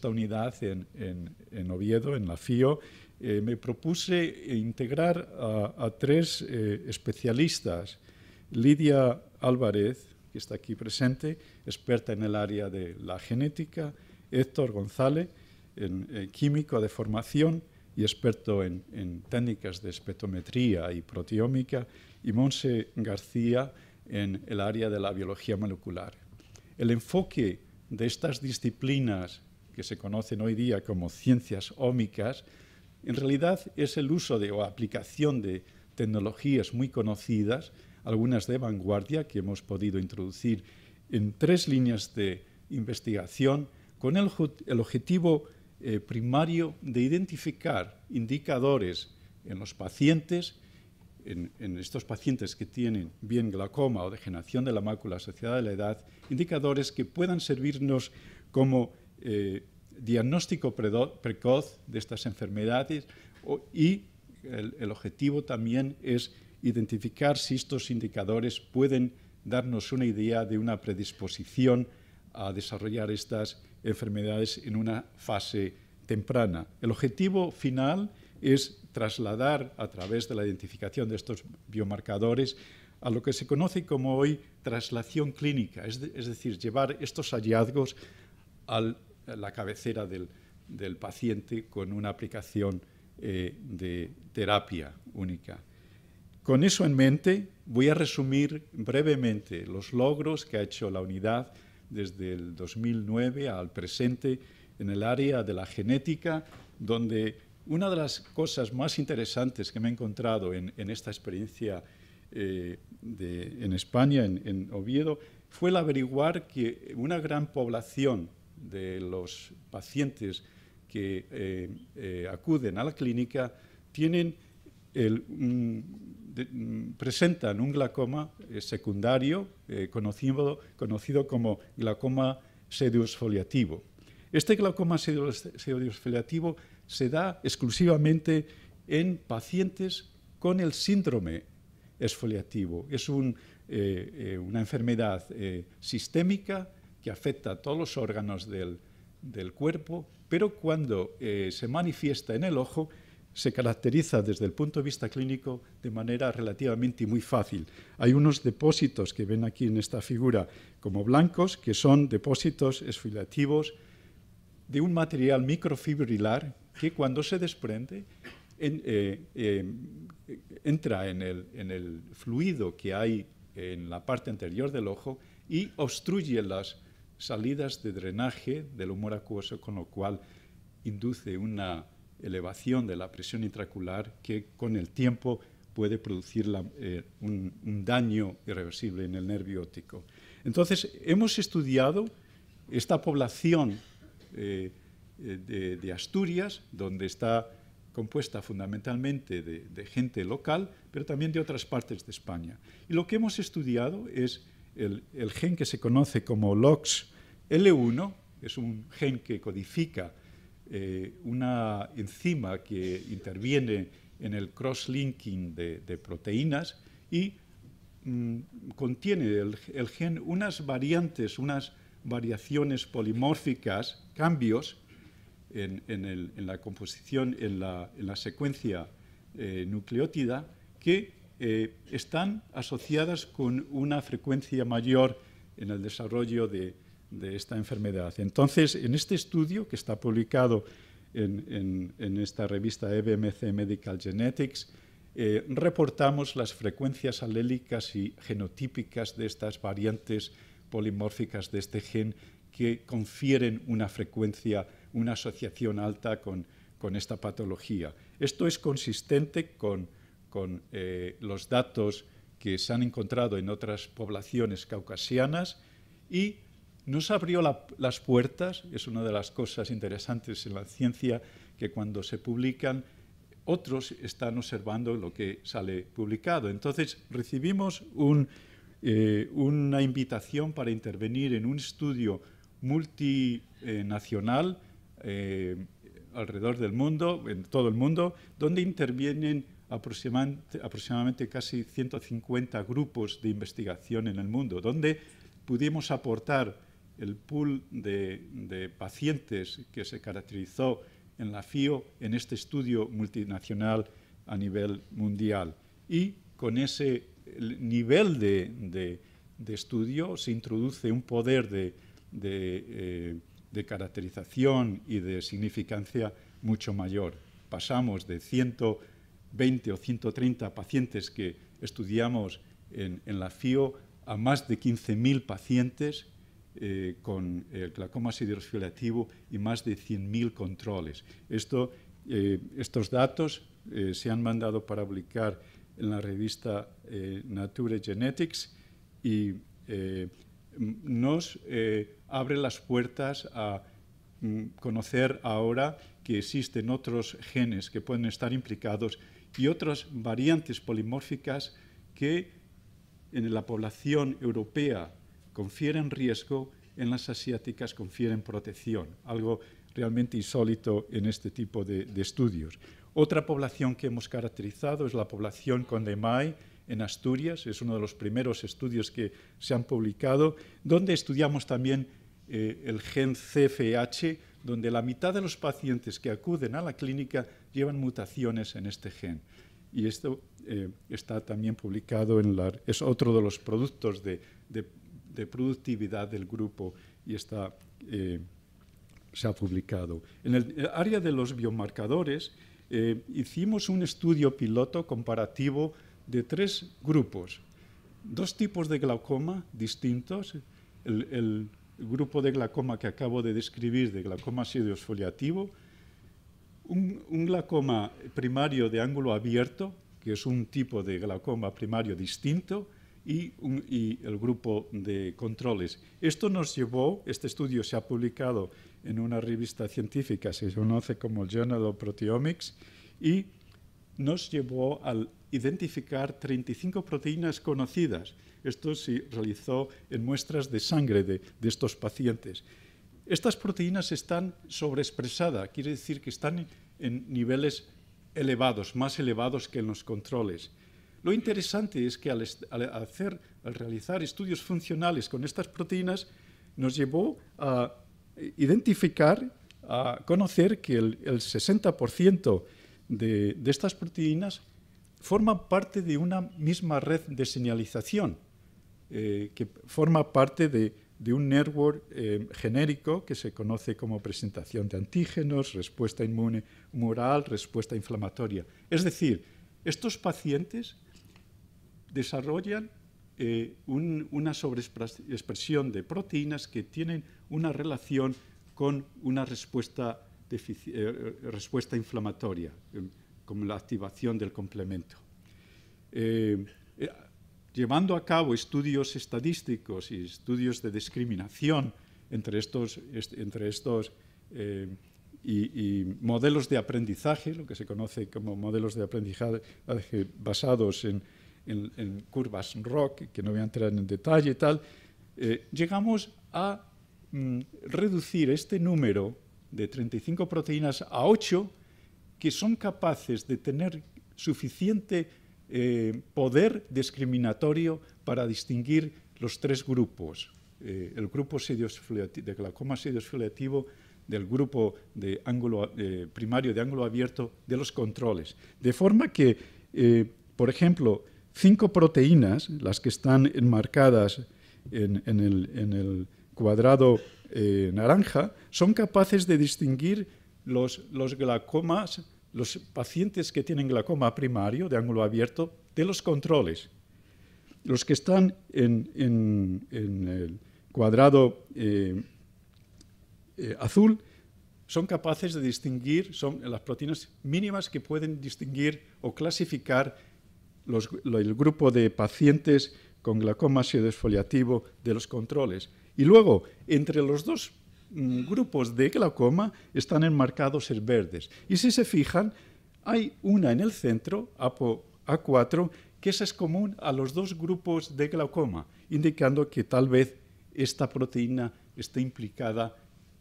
unidad en Oviedo, en la FIO, me propuse integrar a tres especialistas. Lidia Álvarez, que está aquí presente, experta en el área de la genética; Héctor González, químico de formación y experto en técnicas de espectrometría y proteómica; y Monse García, en el área de la biología molecular. El enfoque de estas disciplinas, que se conocen hoy día como ciencias ómicas, en realidad es el uso o aplicación de tecnologías muy conocidas, algunas de vanguardia, que hemos podido introducir en tres líneas de investigación, con el objetivo primario de identificar indicadores en los pacientes, en estos pacientes que tienen bien glaucoma o degeneración de la mácula asociada a la edad, indicadores que puedan servirnos como diagnóstico precoz de estas enfermedades, y el objetivo también es identificar si estos indicadores pueden darnos una idea de una predisposición a desarrollar estas enfermedades en una fase temprana. El objetivo final es trasladar a través de la identificación de estos biomarcadores a lo que se conoce como hoy traslación clínica, es decir, llevar estos hallazgos a la cabecera del paciente con una aplicación de terapia única. Con eso en mente, voy a resumir brevemente los logros que ha hecho la unidad desde el 2009 al presente en el área de la genética, donde una de las cosas más interesantes que me he encontrado en esta experiencia en España, en Oviedo, fue el averiguar que una gran población de los pacientes que acuden a la clínica presentan un glaucoma secundario conocido como glaucoma pseudoexfoliativo. Este glaucoma pseudoexfoliativo se da exclusivamente en pacientes con el síndrome exfoliativo. Es una enfermedad sistémica que afecta a todos los órganos del cuerpo, pero cuando se manifiesta en el ojo, se caracteriza desde el punto de vista clínico de manera relativamente muy fácil. Hay unos depósitos que ven aquí en esta figura como blancos, que son depósitos exfoliativos de un material microfibrilar que cuando se desprende entra en el fluido que hay en la parte anterior del ojo y obstruye las salidas de drenaje del humor acuoso, con lo cual induce una elevación de la presión intraocular que con el tiempo puede producir un daño irreversible en el nervio óptico. Entonces, hemos estudiado esta población de Asturias, donde está compuesta fundamentalmente de gente local, pero también de otras partes de España. Y lo que hemos estudiado es el gen que se conoce como LOX-L1, es un gen que codifica una enzima que interviene en el cross-linking de proteínas y contiene el gen unas variantes, unas variaciones polimórficas, cambios en la composición, en la secuencia nucleótida, que están asociadas con una frecuencia mayor en el desarrollo de esta enfermedad. Entonces, en este estudio, que está publicado en esta revista EBMC Medical Genetics, reportamos las frecuencias alélicas y genotípicas de estas variantes polimórficas de este gen que confieren una frecuencia, una asociación alta con esta patología. Esto es consistente con los datos que se han encontrado en otras poblaciones caucasianas y nos abrió las puertas. Es una de las cosas interesantes en la ciencia, que cuando se publican, otros están observando lo que sale publicado. Entonces, recibimos una invitación para intervenir en un estudio multinacional alrededor del mundo, en todo el mundo, donde intervienen aproximadamente casi 150 grupos de investigación en el mundo, donde pudimos aportar el pool de pacientes que se caracterizó en la FIO en este estudio multinacional a nivel mundial. Y con ese nivel de estudio se introduce un poder de caracterización y de significancia mucho mayor. Pasamos de 120 o 130 pacientes que estudiamos en la FIO a más de 15.000 pacientes con el glaucoma siderosfiliativo y más de 100.000 controles. Estos datos se han mandado para publicar en la revista Nature Genetics y nos abre las puertas a conocer ahora que existen otros genes que pueden estar implicados y otras variantes polimórficas que en la población europea confieren riesgo, en las asiáticas confieren protección, algo realmente insólito en este tipo de estudios. Otra población que hemos caracterizado es la población con EMAI en Asturias, es uno de los primeros estudios que se han publicado, donde estudiamos también el gen CFH, donde la mitad de los pacientes que acuden a la clínica llevan mutaciones en este gen. Y esto está también publicado es otro de los productos de productividad del grupo y se ha publicado. En el área de los biomarcadores hicimos un estudio piloto comparativo de 3 grupos, 2 tipos de glaucoma distintos, el grupo de glaucoma que acabo de describir, de glaucoma siderosfoliativo, un glaucoma primario de ángulo abierto, que es un tipo de glaucoma primario distinto, y el grupo de controles. Este estudio se ha publicado en una revista científica, se conoce como Journal of Proteomics, y nos llevó a identificar 35 proteínas conocidas. Esto se realizó en muestras de sangre de estos pacientes. Estas proteínas están sobreexpresadas, quiere decir que están en niveles elevados, más elevados que en los controles. Lo interesante es que al realizar estudios funcionales con estas proteínas, nos llevó a identificar, a conocer que el 60% de estas proteínas forman parte de una misma red de señalización, que forma parte de un network genérico que se conoce como presentación de antígenos, respuesta inmune humoral, respuesta inflamatoria. Es decir, estos pacientes desarrollan una sobreexpresión de proteínas que tienen una relación con una respuesta inflamatoria, como la activación del complemento. llevando a cabo estudios estadísticos y estudios de discriminación entre estos y modelos de aprendizaje, lo que se conoce como modelos de aprendizaje basados en curvas ROC, que no voy a entrar en detalle y tal, llegamos a reducir este número de 35 proteínas a 8 que son capaces de tener suficiente poder discriminatorio para distinguir los tres grupos, el grupo de glaucoma pseudofiliativo del grupo de primario de ángulo abierto de los controles. De forma que, por ejemplo, 5 proteínas, las que están enmarcadas en el cuadrado naranja, son capaces de distinguir los glaucomas, los pacientes que tienen glaucoma primario de ángulo abierto de los controles. Los que están en el cuadrado azul son capaces de distinguir, son las proteínas mínimas que pueden distinguir o clasificar el grupo de pacientes con glaucoma pseudofiliativo de los controles. Y luego, entre los dos grupos de glaucoma están enmarcados en verdes. Y si se fijan, hay una en el centro, A4, que esa es común a los dos grupos de glaucoma, indicando que tal vez esta proteína esté implicada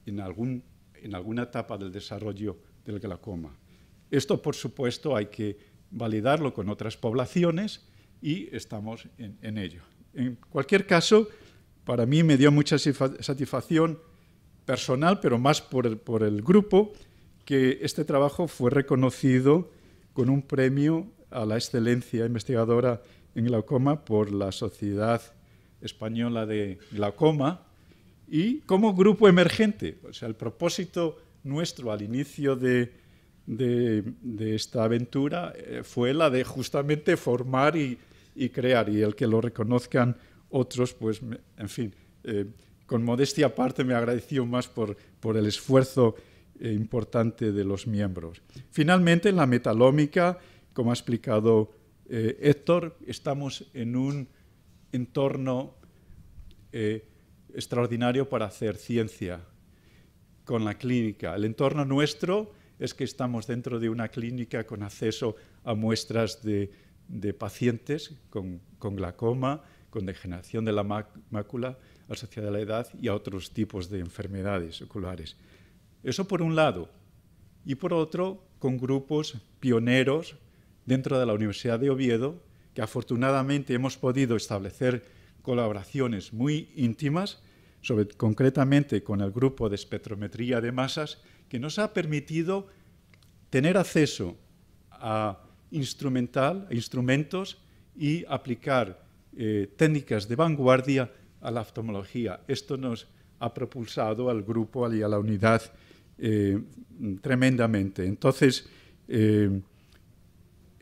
en alguna etapa del desarrollo del glaucoma. Esto, por supuesto, hay que validarlo con otras poblaciones y estamos en ello. En cualquier caso, para mí me dio mucha satisfacción personal, pero más por el grupo, que este trabajo fue reconocido con un premio a la excelencia investigadora en glaucoma por la Sociedad Española de Glaucoma y como grupo emergente. O sea, el propósito nuestro al inicio de esta aventura fue la de justamente formar y crear, y el que lo reconozcan otros, pues, en fin, con modestia aparte me agradeció más por el esfuerzo importante de los miembros. Finalmente, en la metalómica, como ha explicado Héctor, estamos en un entorno extraordinario para hacer ciencia con la clínica. El entorno nuestro es que estamos dentro de una clínica con acceso a muestras de pacientes con glaucoma, con degeneración de la mácula asociada a la edad y a otros tipos de enfermedades oculares. Eso por un lado. Y por otro, con grupos pioneros dentro de la Universidad de Oviedo, que afortunadamente hemos podido establecer colaboraciones muy íntimas, concretamente con el grupo de espectrometría de masas, que nos ha permitido tener acceso a instrumentos y aplicar técnicas de vanguardia a la oftalmología. Esto nos ha propulsado al grupo y a la unidad tremendamente. Entonces,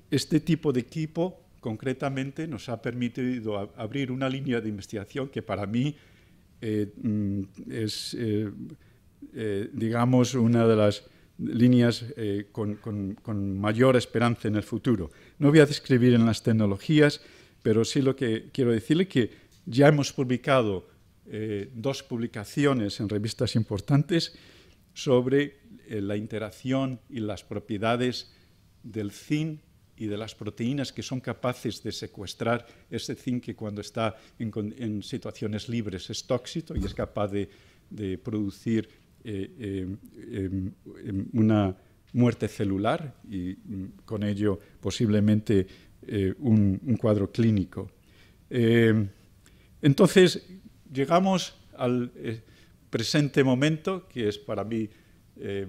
este tipo de equipo concretamente nos ha permitido abrir una línea de investigación que para mí es, digamos, una de las líneas con mayor esperanza en el futuro. No voy a describir en las tecnologías, pero sí lo que quiero decirle que ya hemos publicado 2 publicaciones en revistas importantes sobre la interacción y las propiedades del zinc y de las proteínas que son capaces de secuestrar ese zinc que cuando está en situaciones libres es tóxico y es capaz de producir una muerte celular y con ello posiblemente un cuadro clínico. Entonces, llegamos al presente momento, que es para mí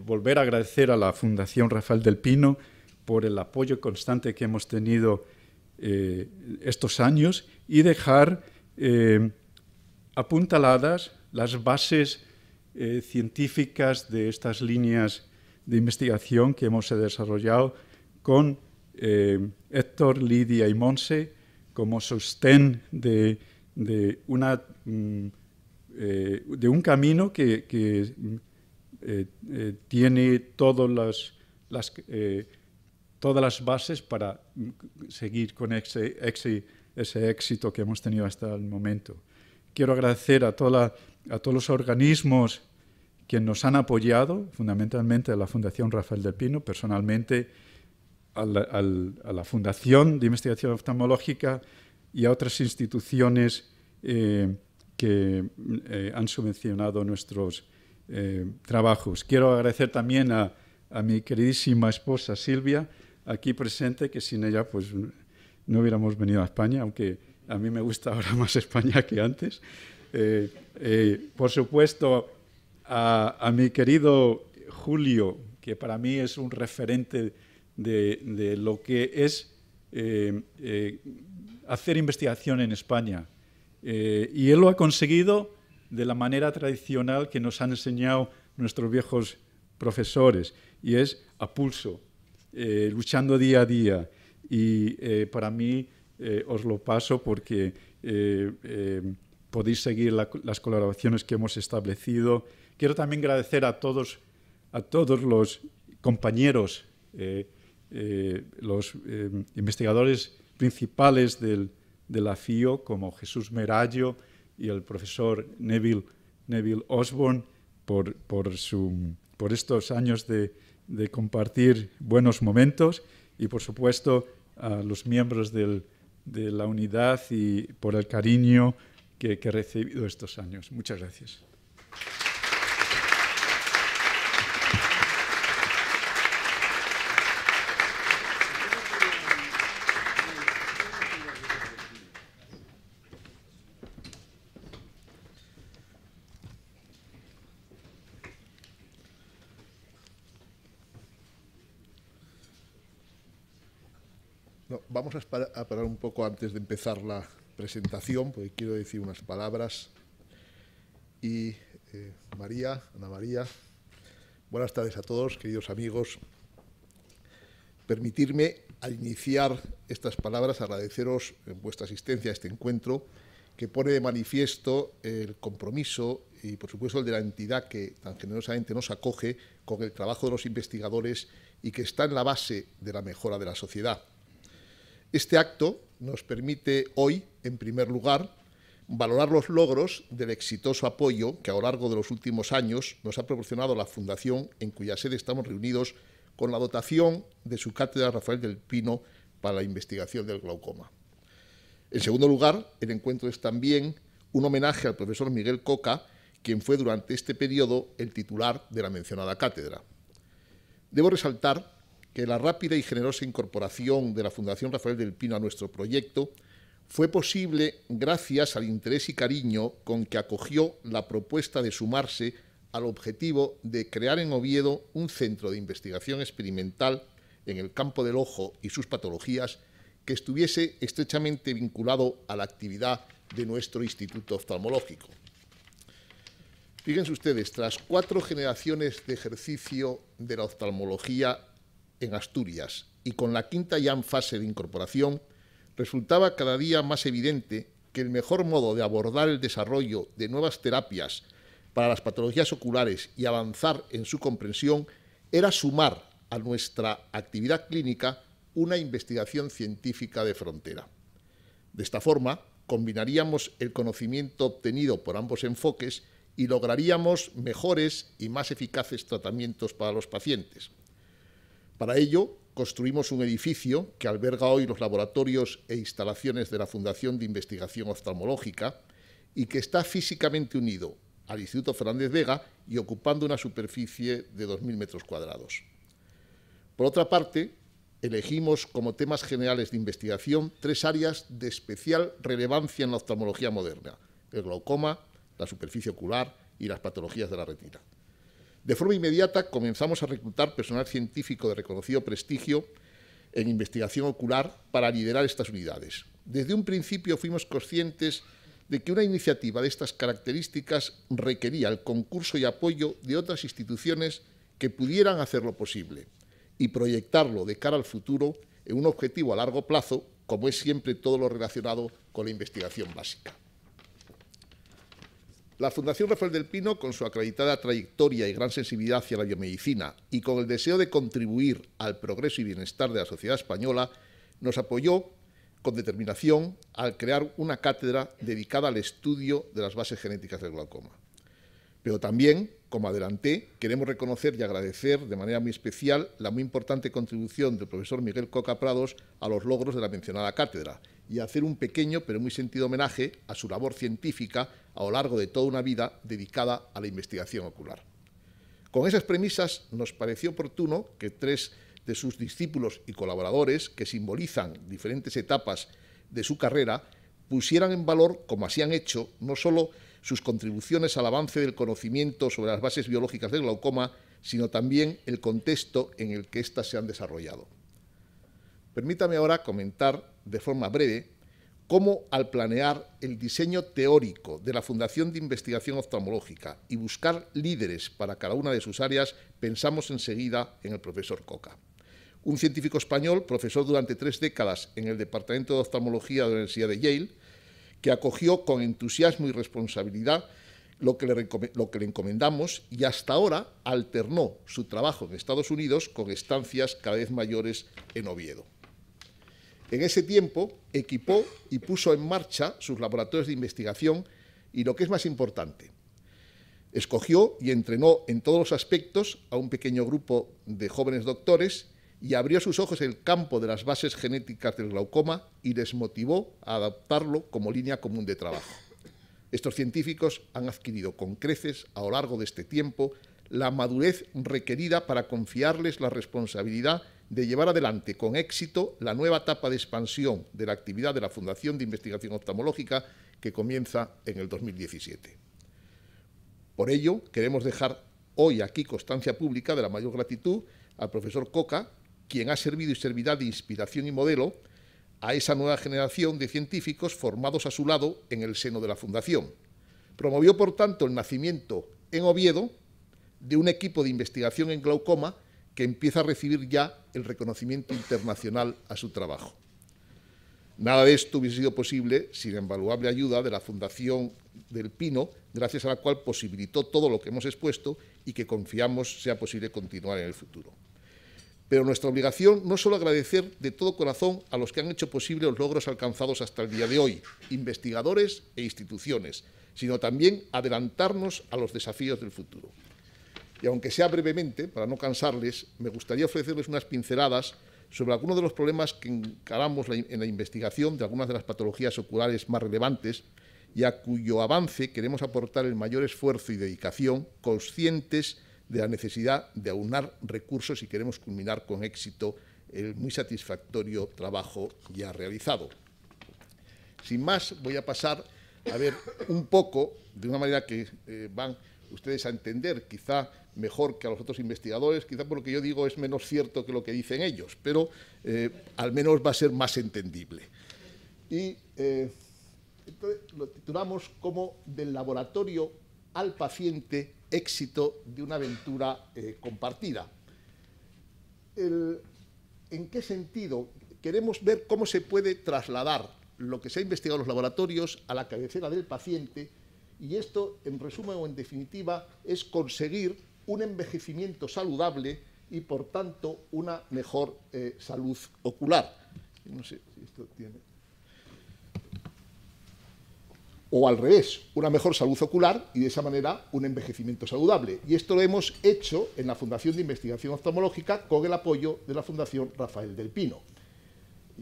volver a agradecer a la Fundación Rafael del Pino por el apoyo constante que hemos tenido estos años y dejar apuntaladas las bases científicas de estas líneas de investigación que hemos desarrollado con Héctor, Lidia y Monse como sostén de un camino que tiene todas todas las bases para seguir con ese éxito que hemos tenido hasta el momento. Quiero agradecer a todos los organismos que nos han apoyado, fundamentalmente a la Fundación Rafael del Pino, personalmente a la Fundación de Investigación Oftalmológica y a otras instituciones que han subvencionado nuestros trabajos. Quiero agradecer también a mi queridísima esposa Silvia, aquí presente, que sin ella pues no hubiéramos venido a España, aunque a mí me gusta ahora más España que antes. Por supuesto, a mi querido Julio, que para mí es un referente de lo que es hacer investigación en España. Y él lo ha conseguido de la manera tradicional que nos han enseñado nuestros viejos profesores, y es a pulso, luchando día a día. Y para mí os lo paso porque podéis seguir las colaboraciones que hemos establecido. Quiero también agradecer a todos los compañeros, los investigadores principales de la FIO, como Jesús Merallo y el profesor Neville Osborne, por estos años de compartir buenos momentos, y por supuesto a los miembros de la unidad y por el cariño que he recibido estos años. Muchas gracias. No, vamos a parar un poco antes de empezar la presentación, porque quiero decir unas palabras. Y Ana María, buenas tardes a todos, queridos amigos. Permitirme, al iniciar estas palabras, agradeceros vuestra asistencia a este encuentro, que pone de manifiesto el compromiso y, por supuesto, el de la entidad que tan generosamente nos acoge con el trabajo de los investigadores y que está en la base de la mejora de la sociedad. Este acto nos permite hoy, en primer lugar, valorar los logros del exitoso apoyo que a lo largo de los últimos años nos ha proporcionado la Fundación, en cuya sede estamos reunidos, con la dotación de su cátedra Rafael del Pino para la investigación del glaucoma. En segundo lugar, el encuentro es también un homenaje al profesor Miguel Coca, quien fue durante este periodo el titular de la mencionada cátedra. Debo resaltar que la rápida y generosa incorporación de la Fundación Rafael del Pino a nuestro proyecto fue posible gracias al interés y cariño con que acogió la propuesta de sumarse al objetivo de crear en Oviedo un centro de investigación experimental en el campo del ojo y sus patologías que estuviese estrechamente vinculado a la actividad de nuestro Instituto Oftalmológico. Fíjense ustedes, tras 4 generaciones de ejercicio de la oftalmología en Asturias y con la 5ª ya en fase de incorporación, resultaba cada día más evidente que el mejor modo de abordar el desarrollo de nuevas terapias para las patologías oculares y avanzar en su comprensión era sumar a nuestra actividad clínica una investigación científica de frontera. De esta forma, combinaríamos el conocimiento obtenido por ambos enfoques y lograríamos mejores y más eficaces tratamientos para los pacientes. Para ello, construimos un edificio que alberga hoy los laboratorios e instalaciones de la Fundación de Investigación Oftalmológica y que está físicamente unido al Instituto Fernández Vega y ocupando una superficie de 2.000 metros cuadrados. Por otra parte, elegimos como temas generales de investigación 3 áreas de especial relevancia en la oftalmología moderna: el glaucoma, la superficie ocular y las patologías de la retina. De forma inmediata comenzamos a reclutar personal científico de reconocido prestigio en investigación ocular para liderar estas unidades. Desde un principio fuimos conscientes de que una iniciativa de estas características requería el concurso y apoyo de otras instituciones que pudieran hacerlo posible y proyectarlo de cara al futuro en un objetivo a largo plazo, como es siempre todo lo relacionado con la investigación básica. La Fundación Rafael del Pino, con su acreditada trayectoria y gran sensibilidad hacia la biomedicina y con el deseo de contribuir al progreso y bienestar de la sociedad española, nos apoyó con determinación al crear una cátedra dedicada al estudio de las bases genéticas del glaucoma. Pero también, como adelanté, queremos reconocer y agradecer de manera muy especial la muy importante contribución del profesor Miguel Coca Prados a los logros de la mencionada cátedra y hacer un pequeño pero muy sentido homenaje a su labor científica a lo largo de toda una vida dedicada a la investigación ocular. Con esas premisas nos pareció oportuno que 3 de sus discípulos y colaboradores, que simbolizan diferentes etapas de su carrera, pusieran en valor, como así han hecho, no solo sus contribuciones al avance del conocimiento sobre las bases biológicas del glaucoma, sino también el contexto en el que éstas se han desarrollado. Permítame ahora comentar de forma breve cómo, al planear el diseño teórico de la Fundación de Investigación Oftalmológica y buscar líderes para cada una de sus áreas, pensamos enseguida en el profesor Coca. Un científico español, profesor durante 3 décadas en el Departamento de Oftalmología de la Universidad de Yale, que acogió con entusiasmo y responsabilidad lo que le encomendamos y hasta ahora alternó su trabajo en Estados Unidos con estancias cada vez mayores en Oviedo. En ese tiempo equipó y puso en marcha sus laboratorios de investigación y, lo que es más importante, escogió y entrenó en todos los aspectos a un pequeño grupo de jóvenes doctores y abrió sus ojos en el campo de las bases genéticas del glaucoma y les motivó a adaptarlo como línea común de trabajo. Estos científicos han adquirido con creces, a lo largo de este tiempo, la madurez requerida para confiarles la responsabilidad de llevar adelante con éxito la nueva etapa de expansión de la actividad de la Fundación de Investigación Oftalmológica que comienza en el 2017. Por ello, queremos dejar hoy aquí constancia pública de la mayor gratitud al profesor Coca, quien ha servido y servirá de inspiración y modelo a esa nueva generación de científicos formados a su lado en el seno de la Fundación. Promovió, por tanto, el nacimiento en Oviedo de un equipo de investigación en glaucoma que empieza a recibir ya el reconocimiento internacional a su trabajo. Nada de esto hubiese sido posible sin la invaluable ayuda de la Fundación del Pino, gracias a la cual posibilitó todo lo que hemos expuesto y que confiamos sea posible continuar en el futuro. Pero nuestra obligación no es solo agradecer de todo corazón a los que han hecho posible los logros alcanzados hasta el día de hoy, investigadores e instituciones, sino también adelantarnos a los desafíos del futuro. Y aunque sea brevemente, para no cansarles, me gustaría ofrecerles unas pinceladas sobre algunos de los problemas que encaramos en la investigación de algunas de las patologías oculares más relevantes y a cuyo avance queremos aportar el mayor esfuerzo y dedicación, conscientes de la necesidad de aunar recursos si queremos culminar con éxito el muy satisfactorio trabajo ya realizado. Sin más, voy a pasar a ver un poco, de una manera que van ustedes a entender, quizá mejor que a los otros investigadores, quizá por lo que yo digo es menos cierto que lo que dicen ellos, pero al menos va a ser más entendible. Y entonces lo titulamos como Del laboratorio al paciente, éxito de una aventura compartida. ¿En qué sentido? Queremos ver cómo se puede trasladar lo que se ha investigado en los laboratorios a la cabecera del paciente, y esto, en resumen o en definitiva, es conseguir un envejecimiento saludable y, por tanto, una mejor salud ocular. No sé si esto tiene... O al revés, una mejor salud ocular y, de esa manera, un envejecimiento saludable. Y esto lo hemos hecho en la Fundación de Investigación Oftalmológica con el apoyo de la Fundación Rafael del Pino.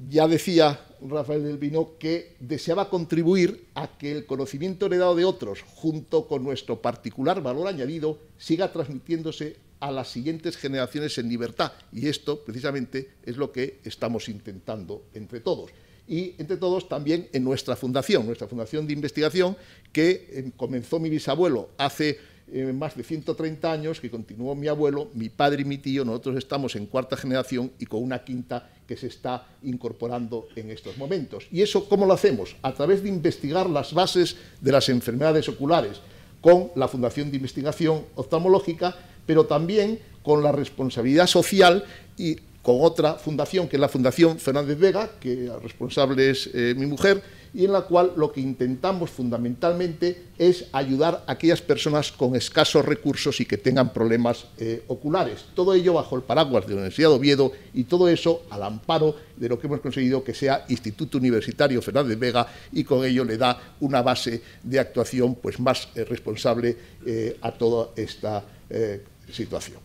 Ya decía Rafael del Pino que deseaba contribuir a que el conocimiento heredado de otros, junto con nuestro particular valor añadido, siga transmitiéndose a las siguientes generaciones en libertad. Y esto, precisamente, es lo que estamos intentando entre todos. Y entre todos también en nuestra fundación de investigación, que comenzó mi bisabuelo hace más de 130 años, que continuó mi abuelo, mi padre y mi tío. Nosotros estamos en 4ª generación y con una 5ª que se está incorporando en estos momentos. ¿Y eso cómo lo hacemos? A través de investigar las bases de las enfermedades oculares con la Fundación de Investigación Oftalmológica, pero también con la responsabilidad social y con otra fundación, que es la Fundación Fernández Vega, que el responsable es mi mujer, y en la cual lo que intentamos fundamentalmente es ayudar a aquellas personas con escasos recursos y que tengan problemas oculares. Todo ello bajo el paraguas de la Universidad de Oviedo y todo eso al amparo de lo que hemos conseguido que sea Instituto Universitario Fernández Vega, y con ello le da una base de actuación pues más responsable a toda esta situación.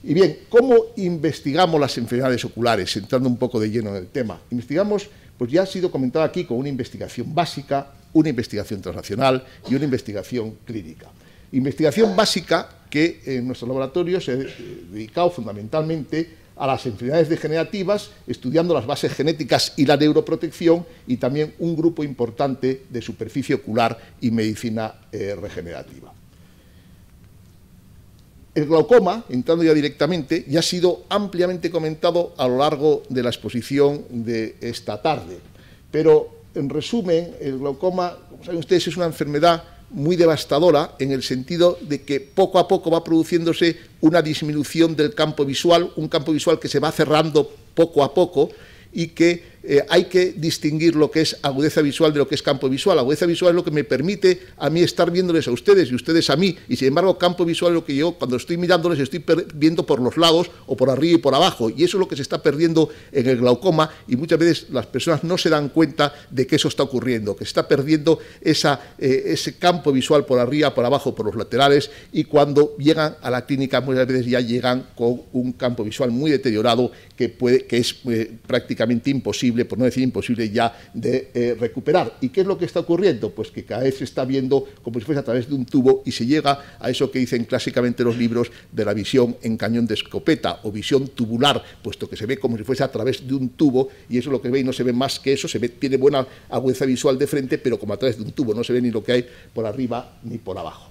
Y bien, ¿cómo investigamos las enfermedades oculares? Entrando un poco de lleno en el tema. Investigamos, pues ya ha sido comentado aquí, con una investigación básica, una investigación transnacional y una investigación clínica. Investigación básica que en nuestro laboratorio se ha dedicado fundamentalmente a las enfermedades degenerativas, estudiando las bases genéticas y la neuroprotección, y también un grupo importante de superficie ocular y medicina regenerativa. El glaucoma, entrando ya directamente, ya ha sido ampliamente comentado a lo largo de la exposición de esta tarde. Pero, en resumen, el glaucoma, como saben ustedes, es una enfermedad muy devastadora en el sentido de que poco a poco va produciéndose una disminución del campo visual, un campo visual que se va cerrando poco a poco, y que hay que distinguir lo que es agudeza visual de lo que es campo visual. Agudeza visual es lo que me permite a mí estar viéndoles a ustedes y ustedes a mí, y sin embargo campo visual es lo que yo cuando estoy mirándoles estoy viendo por los lados o por arriba y por abajo, y eso es lo que se está perdiendo en el glaucoma, y muchas veces las personas no se dan cuenta de que eso está ocurriendo, que se está perdiendo ese campo visual por arriba, por abajo, por los laterales, y cuando llegan a la clínica muchas veces ya llegan con un campo visual muy deteriorado que es prácticamente imposible, por no decir imposible ya, de recuperar. ¿Y qué es lo que está ocurriendo? Pues que cada vez se está viendo como si fuese a través de un tubo, y se llega a eso que dicen clásicamente los libros de la visión en cañón de escopeta o visión tubular, puesto que se ve como si fuese a través de un tubo, y eso es lo que ve, y no se ve más que eso, tiene buena agudeza visual de frente, pero como a través de un tubo, no se ve ni lo que hay por arriba ni por abajo.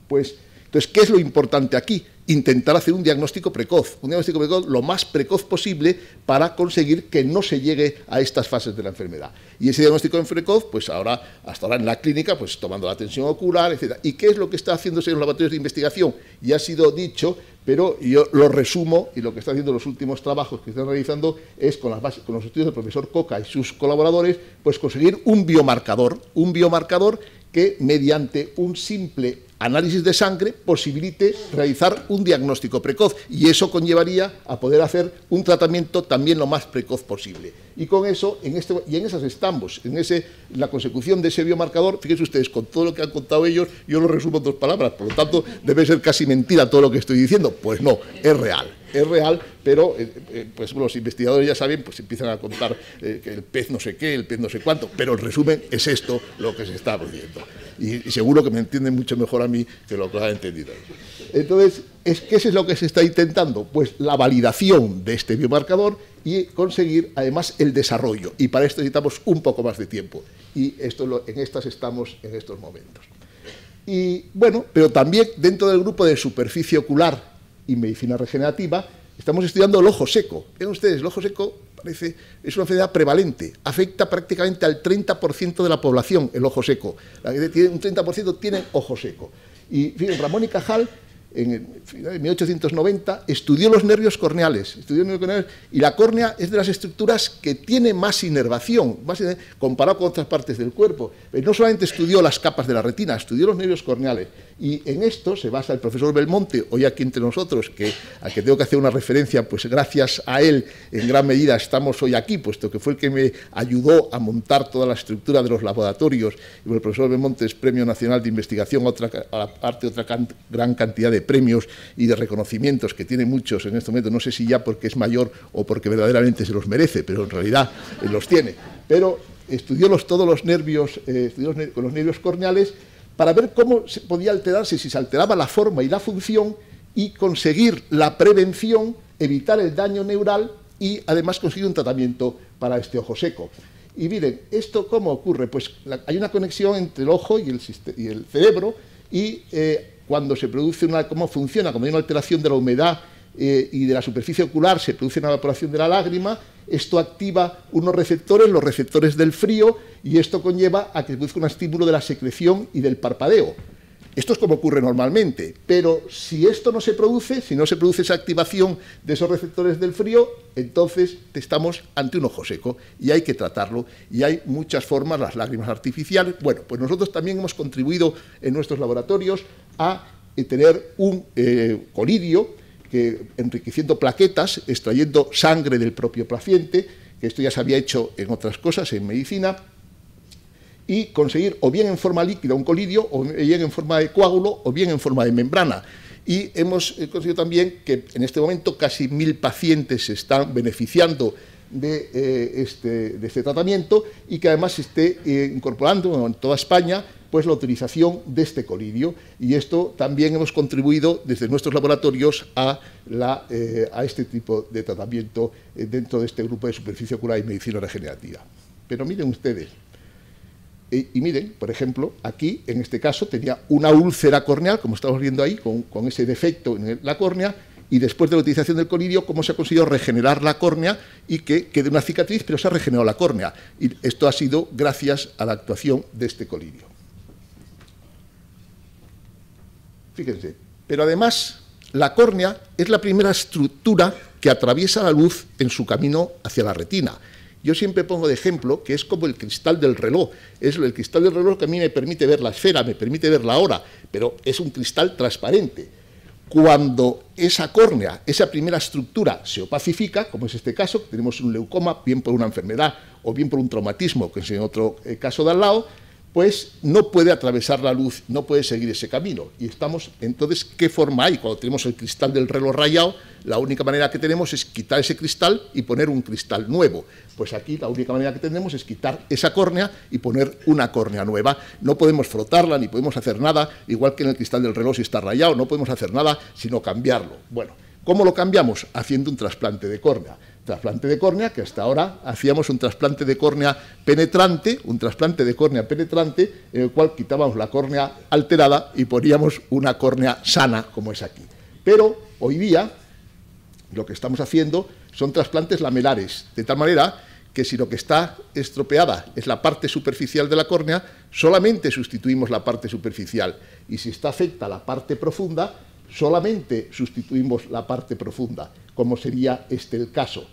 Pues, entonces, ¿qué es lo importante aquí? Intentar hacer un diagnóstico precoz lo más precoz posible para conseguir que no se llegue a estas fases de la enfermedad. Y ese diagnóstico precoz, pues hasta ahora en la clínica, pues tomando la tensión ocular, etc. ¿Y qué es lo que está haciéndose en los laboratorios de investigación? Ya ha sido dicho, pero yo lo resumo, y lo que están haciendo los últimos trabajos que están realizando es con los estudios del profesor Coca y sus colaboradores, pues conseguir un biomarcador que mediante un simple análisis de sangre posibilite realizar un diagnóstico precoz, y eso conllevaría a poder hacer un tratamiento también lo más precoz posible. Y con eso, en esas estamos, en la consecución de ese biomarcador. Fíjense ustedes, con todo lo que han contado ellos, yo lo resumo en 2 palabras, por lo tanto debe ser casi mentira todo lo que estoy diciendo. Pues no, es real, pero pues los investigadores ya saben, pues empiezan a contar que el pez no sé qué, el pez no sé cuánto, pero el resumen es esto lo que se está viendo. Y seguro que me entienden mucho mejor a mí que lo que han entendido. Entonces, ¿qué es lo que se está intentando? Pues la validación de este biomarcador y conseguir además el desarrollo. Y para esto necesitamos un poco más de tiempo. Y en estas estamos en estos momentos. Y bueno, pero también dentro del grupo de superficie ocular y medicina regenerativa, estamos estudiando el ojo seco. Vean ustedes, el ojo seco es una enfermedad prevalente, afecta prácticamente al 30% de la población, el ojo seco. Un 30% tiene ojo seco. Y fíjense, Ramón y Cajal, en 1890, estudió los nervios corneales, y la córnea es de las estructuras que tiene más inervación, comparado con otras partes del cuerpo. No solamente estudió las capas de la retina, estudió los nervios corneales, y en esto se basa el profesor Belmonte, hoy aquí entre nosotros, al que tengo que hacer una referencia, pues gracias a él, en gran medida estamos hoy aquí, puesto que fue el que me ayudó a montar toda la estructura de los laboratorios, y el profesor Belmonte es Premio Nacional de Investigación, aparte de otra gran cantidad de premios y de reconocimientos que tiene muchos en este momento, no sé si ya porque es mayor o porque verdaderamente se los merece, pero en realidad los tiene. Pero estudió todos los nervios, con los nervios corneales, para ver cómo podía alterarse, si se alteraba la forma y la función, y conseguir la prevención, evitar el daño neural y además conseguir un tratamiento para este ojo seco. Y miren, ¿esto cómo ocurre? Pues hay una conexión entre el ojo y el cerebro, y cuando se produce cómo funciona, cuando hay una alteración de la humedad y de la superficie ocular, se produce una evaporación de la lágrima, esto activa unos receptores, los receptores del frío, y esto conlleva a que se produzca un estímulo de la secreción y del parpadeo. Esto es como ocurre normalmente, pero si esto no se produce, si no se produce esa activación de esos receptores del frío, entonces estamos ante un ojo seco y hay que tratarlo. Y hay muchas formas, las lágrimas artificiales. Bueno, pues nosotros también hemos contribuido en nuestros laboratorios a tener un colirio, que, enriqueciendo plaquetas, extrayendo sangre del propio paciente, que esto ya se había hecho en otras cosas, en medicina, y conseguir o bien en forma líquida un colirio, o bien en forma de coágulo, o bien en forma de membrana. Y hemos conseguido también que en este momento casi 1000 pacientes se están beneficiando de este tratamiento y que además se esté incorporando en toda España pues la utilización de este colirio. Y esto también hemos contribuido desde nuestros laboratorios a este tipo de tratamiento dentro de este grupo de superficie ocular y medicina regenerativa. Pero miren ustedes, y miren, por ejemplo, aquí, en este caso, tenía una úlcera corneal, como estamos viendo ahí, con ese defecto en la córnea, y después de la utilización del colirio, cómo se ha conseguido regenerar la córnea y que quede una cicatriz, pero se ha regenerado la córnea. Y esto ha sido gracias a la actuación de este colirio. Fíjense, pero además, la córnea es la primera estructura que atraviesa la luz en su camino hacia la retina. Yo siempre pongo de ejemplo que es como el cristal del reloj. Es el cristal del reloj que a mí me permite ver la esfera, me permite ver la hora, pero es un cristal transparente. Cuando esa córnea, esa primera estructura, se opacifica, como es este caso, que tenemos un leucoma, bien por una enfermedad o bien por un traumatismo, que es en otro caso de al lado, pues no puede atravesar la luz, no puede seguir ese camino. Y estamos, entonces, ¿qué forma hay? Cuando tenemos el cristal del reloj rayado, la única manera que tenemos es quitar ese cristal y poner un cristal nuevo. Pues aquí la única manera que tenemos es quitar esa córnea y poner una córnea nueva. No podemos frotarla ni podemos hacer nada, igual que en el cristal del reloj si está rayado, no podemos hacer nada sino cambiarlo. Bueno, ¿cómo lo cambiamos? Haciendo un trasplante de córnea. Trasplante de córnea, que hasta ahora hacíamos un trasplante de córnea penetrante, en el cual quitábamos la córnea alterada y poníamos una córnea sana, como es aquí. Pero hoy día lo que estamos haciendo son trasplantes lamelares, de tal manera que si lo que está estropeada es la parte superficial de la córnea, solamente sustituimos la parte superficial, y si está afecta la parte profunda, solamente sustituimos la parte profunda, como sería este el caso.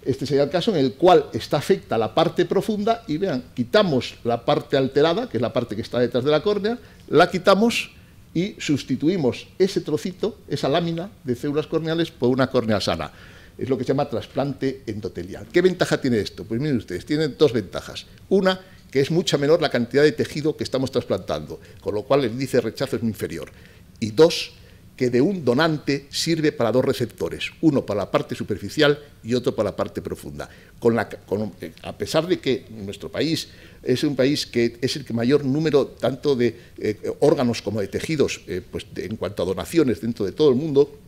Este sería el caso en el cual está afecta la parte profunda y vean, quitamos la parte alterada, que es la parte que está detrás de la córnea, la quitamos y sustituimos ese trocito, esa lámina de células corneales por una córnea sana. Es lo que se llama trasplante endotelial. ¿Qué ventaja tiene esto? Pues miren ustedes, tiene dos ventajas. Una, que es mucha menor la cantidad de tejido que estamos trasplantando, con lo cual el índice de rechazo es muy inferior. Y dos, que de un donante sirve para dos receptores, uno para la parte superficial y otro para la parte profunda. A pesar de que nuestro país es un país que es el que mayor número tanto de órganos como de tejidos en cuanto a donaciones dentro de todo el mundo,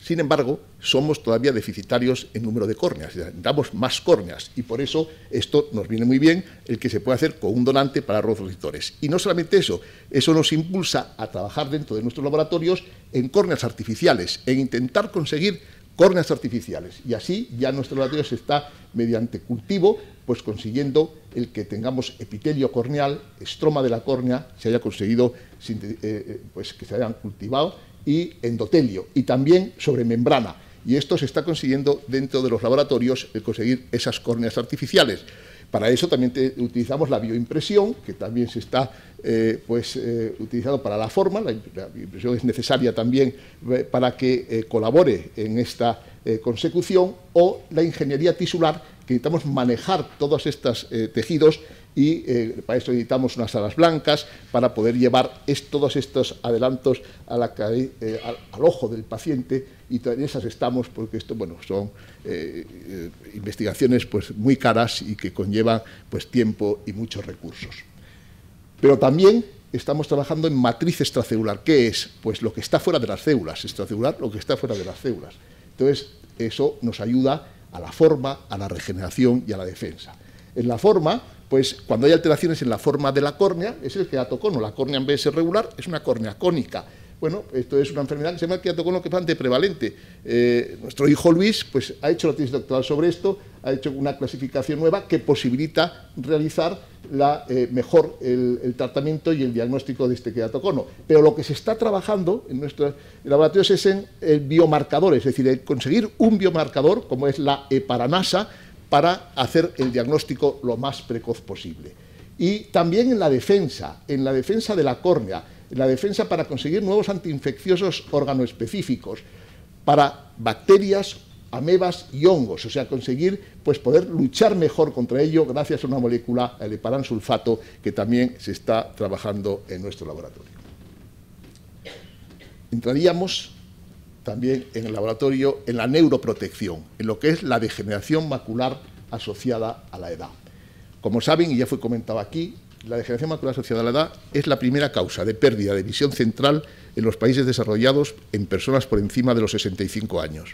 sin embargo, somos todavía deficitarios en número de córneas, necesitamos más córneas y por eso esto nos viene muy bien el que se puede hacer con un donante para los receptores. Y no solamente eso, eso nos impulsa a trabajar dentro de nuestros laboratorios en córneas artificiales, en intentar conseguir córneas artificiales. Y así ya nuestro laboratorio se está, mediante cultivo, pues consiguiendo el que tengamos epitelio corneal, estroma de la córnea, se haya conseguido pues que se hayan cultivado, y endotelio, y también sobre membrana. Y esto se está consiguiendo dentro de los laboratorios, el conseguir esas córneas artificiales. Para eso también utilizamos la bioimpresión, que también se está utilizando para la forma. La impresión es necesaria también para que colabore en esta consecución, o la ingeniería tisular, que necesitamos manejar todos estos tejidos y para eso necesitamos unas alas blancas para poder llevar todos estos adelantos al ojo del paciente, y en esas estamos porque esto son investigaciones muy caras y que conllevan tiempo y muchos recursos. Pero también estamos trabajando en matriz extracelular. ¿Qué es? Pues lo que está fuera de las células, extracelular, lo que está fuera de las células. Entonces, eso nos ayuda a la forma, a la regeneración y a la defensa. En la forma, pues cuando hay alteraciones en la forma de la córnea, es el queratocono. La córnea, en vez de ser regular, es una córnea cónica. Bueno, esto es una enfermedad que se llama el queratocono que es bastante prevalente. Nuestro hijo Luis ha hecho la tesis doctoral sobre esto, ha hecho una clasificación nueva que posibilita realizar mejor el tratamiento y el diagnóstico de este queratocono. Pero lo que se está trabajando en nuestros laboratorios es en el biomarcador, es decir, el conseguir un biomarcador, como es la heparanasa, para hacer el diagnóstico lo más precoz posible. Y también en la defensa de la córnea, en la defensa para conseguir nuevos antiinfecciosos organoespecíficos, para bacterias, amebas y hongos, o sea, conseguir pues, poder luchar mejor contra ello gracias a una molécula, el heparansulfato, que también se está trabajando en nuestro laboratorio. Entraríamos también en el laboratorio en la neuroprotección, en lo que es la degeneración macular asociada a la edad. Como saben, y ya fue comentado aquí, la degeneración macular asociada a la edad es la primera causa de pérdida de visión central en los países desarrollados en personas por encima de los 65 años.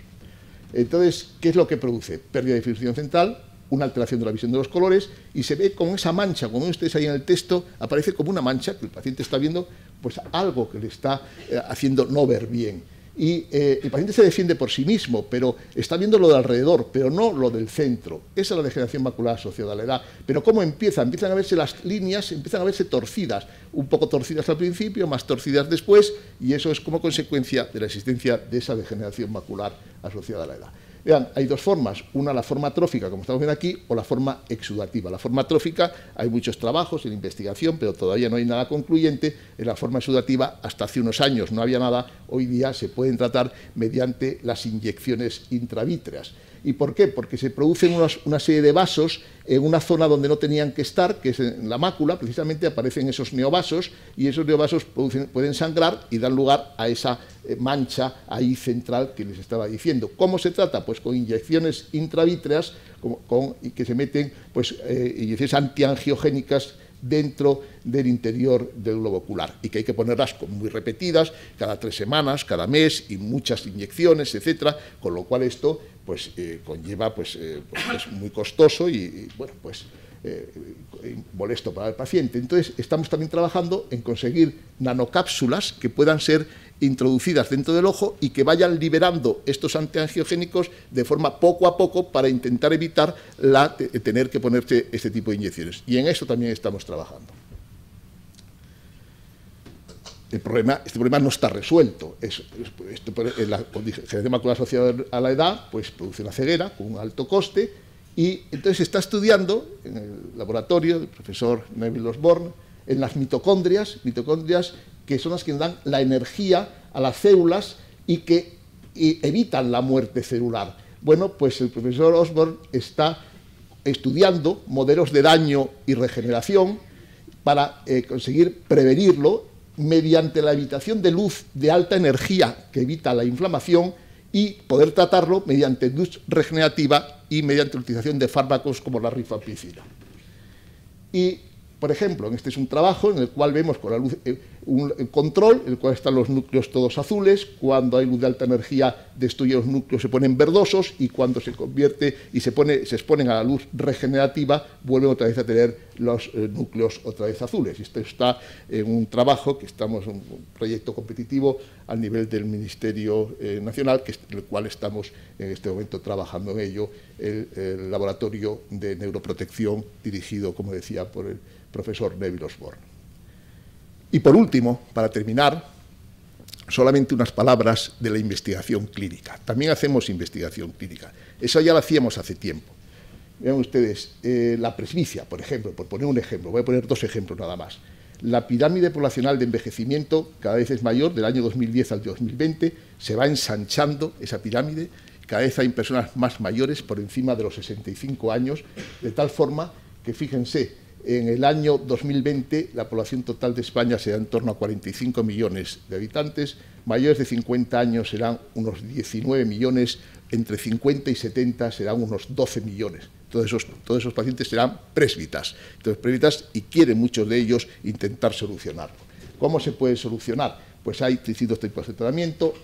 Entonces, ¿qué es lo que produce? Pérdida de visión central, una alteración de la visión de los colores, y se ve con esa mancha, como ven ustedes ahí en el texto, aparece como una mancha que el paciente está viendo, pues algo que le está haciendo no ver bien. Y el paciente se defiende por sí mismo, pero está viendo lo de alrededor, pero no lo del centro. Esa es la degeneración macular asociada a la edad. Pero ¿cómo empieza? Empiezan a verse las líneas, empiezan a verse torcidas, un poco torcidas al principio, más torcidas después, y eso es como consecuencia de la existencia de esa degeneración macular asociada a la edad. Vean, hay dos formas, una la forma atrófica, como estamos viendo aquí, o la forma exudativa. La forma atrófica, hay muchos trabajos en investigación, pero todavía no hay nada concluyente. En la forma exudativa, hasta hace unos años no había nada, hoy día se pueden tratar mediante las inyecciones intravítreas. ¿Y por qué? Porque se producen una serie de vasos en una zona donde no tenían que estar, que es en la mácula, precisamente aparecen esos neovasos, y esos neovasos pueden sangrar y dan lugar a esa mancha ahí central que les estaba diciendo. ¿Cómo se trata? Pues con inyecciones intravítreas que se meten, pues, inyecciones antiangiogénicas dentro del interior del globo ocular, y que hay que ponerlas muy repetidas, cada 3 semanas, cada mes, y muchas inyecciones, etcétera, con lo cual esto pues conlleva pues es muy costoso y bueno, pues molesto para el paciente. Entonces estamos también trabajando en conseguir nanocápsulas que puedan ser introducidas dentro del ojo y que vayan liberando estos antiangiogénicos de forma poco a poco para intentar evitar tener que ponerse este tipo de inyecciones. Y en eso también estamos trabajando. Este problema no está resuelto. La degeneración macular asociada a la edad pues, produce una ceguera con un alto coste, y entonces se está estudiando en el laboratorio del profesor Neville Osborne en las mitocondrias que son las que dan la energía a las células y que evitan la muerte celular. Bueno, pues el profesor Osborne está estudiando modelos de daño y regeneración para conseguir prevenirlo mediante la evitación de luz de alta energía que evita la inflamación, y poder tratarlo mediante luz regenerativa y mediante la utilización de fármacos como la rifampicina. Y, por ejemplo, este es un trabajo en el cual vemos con la luz un control, en el cual están los núcleos todos azules. Cuando hay luz de alta energía destruye los núcleos, se ponen verdosos, y cuando se convierte y se exponen a la luz regenerativa, vuelven otra vez a tener los núcleos otra vez azules. Esto está en un trabajo que estamos, un proyecto competitivo al nivel del Ministerio Nacional, en el cual estamos en este momento trabajando en ello, el laboratorio de neuroprotección dirigido, como decía, por el profesor Neville Osborne. Y por último, para terminar, solamente unas palabras de la investigación clínica. También hacemos investigación clínica. Eso ya lo hacíamos hace tiempo. Vean ustedes, la presbicia, por ejemplo, por poner un ejemplo, voy a poner 2 ejemplos nada más. La pirámide poblacional de envejecimiento cada vez es mayor, del año 2010 al 2020, se va ensanchando esa pirámide, cada vez hay personas más mayores por encima de los 65 años, de tal forma que, fíjense, en el año 2020 la población total de España será en torno a 45 millones de habitantes, mayores de 50 años serán unos 19 millones, entre 50 y 70 serán unos 12 millones. Todos esos pacientes serán presbitas. Entonces, presbitas, y quieren muchos de ellos intentar solucionarlo. ¿Cómo se puede solucionar? Pues hay distintos tipos de tratamiento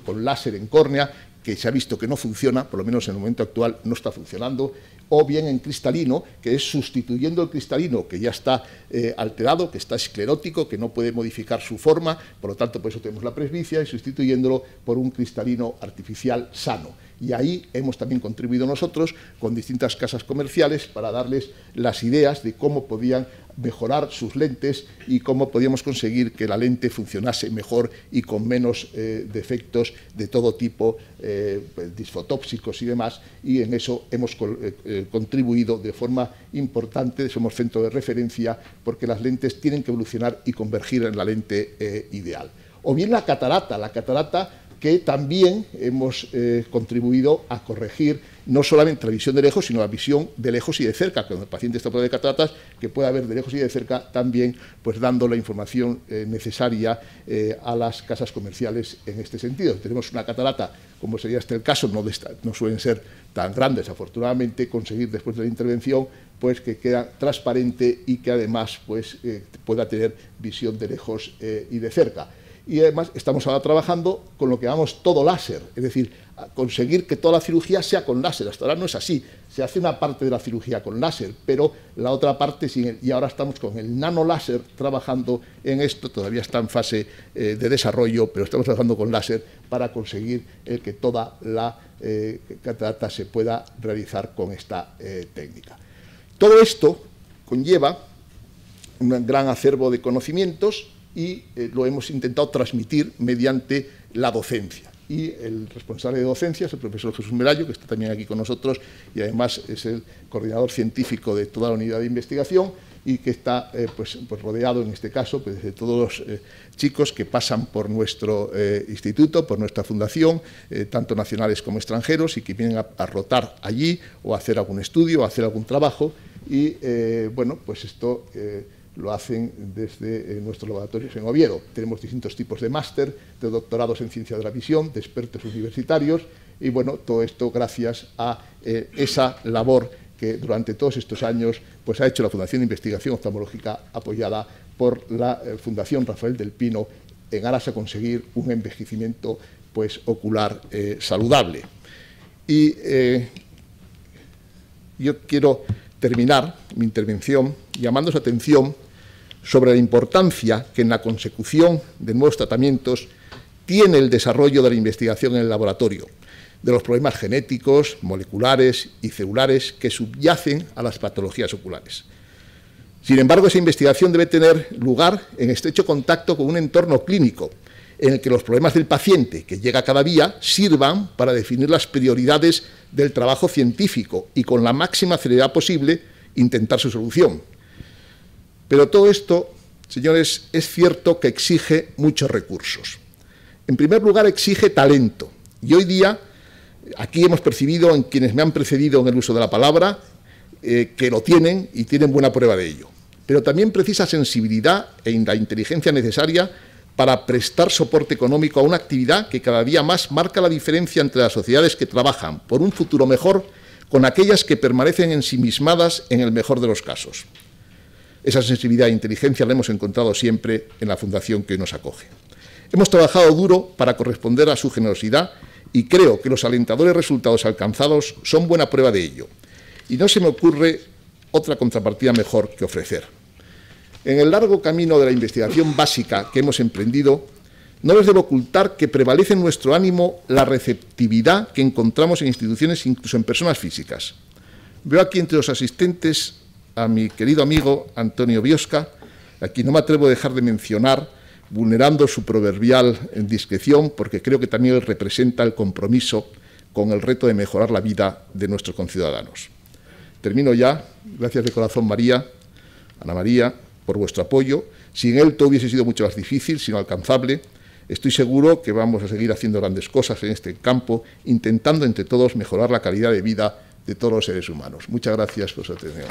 con láser en córnea que se ha visto que no funciona, por lo menos en el momento actual no está funcionando, o bien en cristalino, que es sustituyendo el cristalino que ya está alterado, que está esclerótico, que no puede modificar su forma, por lo tanto por eso tenemos la presbicia, y sustituyéndolo por un cristalino artificial sano. Y ahí hemos también contribuido nosotros con distintas casas comerciales para darles las ideas de cómo podían mejorar sus lentes y cómo podíamos conseguir que la lente funcionase mejor y con menos defectos de todo tipo, disfotóxicos y demás, y en eso hemos contribuido de forma importante. Somos centro de referencia porque las lentes tienen que evolucionar y convergir en la lente ideal. O bien la catarata que también hemos contribuido a corregir no solamente la visión de lejos, sino la visión de lejos y de cerca. Cuando el paciente está por de cataratas, que pueda ver de lejos y de cerca, también pues dando la información necesaria a las casas comerciales en este sentido. Tenemos una catarata, como sería este el caso, no suelen ser tan grandes, afortunadamente, conseguir después de la intervención pues que queda transparente y que además pues pueda tener visión de lejos y de cerca. Y además estamos ahora trabajando con lo que llamamos todo láser, es decir, conseguir que toda la cirugía sea con láser. Hasta ahora no es así, se hace una parte de la cirugía con láser, pero la otra parte sin. Y ahora estamos con el nanoláser trabajando en esto, todavía está en fase de desarrollo, pero estamos trabajando con láser para conseguir que toda la catarata se pueda realizar con esta técnica. Todo esto conlleva un gran acervo de conocimientos y lo hemos intentado transmitir mediante la docencia. Y el responsable de docencia es el profesor Jesús Melayo, que está también aquí con nosotros y además es el coordinador científico de toda la unidad de investigación y que está pues rodeado en este caso pues, de todos los chicos que pasan por nuestro instituto, por nuestra fundación, tanto nacionales como extranjeros, y que vienen a rotar allí o a hacer algún estudio o a hacer algún trabajo. Y bueno, pues esto lo hacen desde nuestros laboratorios en Oviedo. Tenemos distintos tipos de máster, de doctorados en ciencia de la visión, de expertos universitarios, y bueno, todo esto gracias a esa labor que durante todos estos años pues, ha hecho la Fundación de Investigación Oftalmológica, apoyada por la Fundación Rafael del Pino, en aras a conseguir un envejecimiento pues, ocular saludable. Y yo quiero terminar mi intervención llamando su atención sobre la importancia que en la consecución de nuevos tratamientos tiene el desarrollo de la investigación en el laboratorio, de los problemas genéticos, moleculares y celulares que subyacen a las patologías oculares. Sin embargo, esa investigación debe tener lugar en estrecho contacto con un entorno clínico, en el que los problemas del paciente, que llega cada día, sirvan para definir las prioridades del trabajo científico y, con la máxima celeridad posible, intentar su solución. Pero todo esto, señores, es cierto que exige muchos recursos. En primer lugar, exige talento. Y hoy día, aquí hemos percibido en quienes me han precedido en el uso de la palabra, que lo tienen y tienen buena prueba de ello. Pero también precisa sensibilidad e la inteligencia necesaria para prestar soporte económico a una actividad que cada día más marca la diferencia entre las sociedades que trabajan por un futuro mejor con aquellas que permanecen ensimismadas en el mejor de los casos. Esa sensibilidad e inteligencia la hemos encontrado siempre en la fundación que hoy nos acoge. Hemos trabajado duro para corresponder a su generosidad y creo que los alentadores resultados alcanzados son buena prueba de ello. Y no se me ocurre otra contrapartida mejor que ofrecer. En el largo camino de la investigación básica que hemos emprendido, no les debo ocultar que prevalece en nuestro ánimo la receptividad que encontramos en instituciones, incluso en personas físicas. Veo aquí entre los asistentes a mi querido amigo Antonio Biosca, a quien no me atrevo a dejar de mencionar, vulnerando su proverbial discreción, porque creo que también él representa el compromiso con el reto de mejorar la vida de nuestros conciudadanos. Termino ya. Gracias de corazón, Ana María, por vuestro apoyo. Sin él todo hubiese sido mucho más difícil, sino alcanzable. Estoy seguro que vamos a seguir haciendo grandes cosas en este campo, intentando entre todos mejorar la calidad de vida de todos los seres humanos. Muchas gracias por su atención.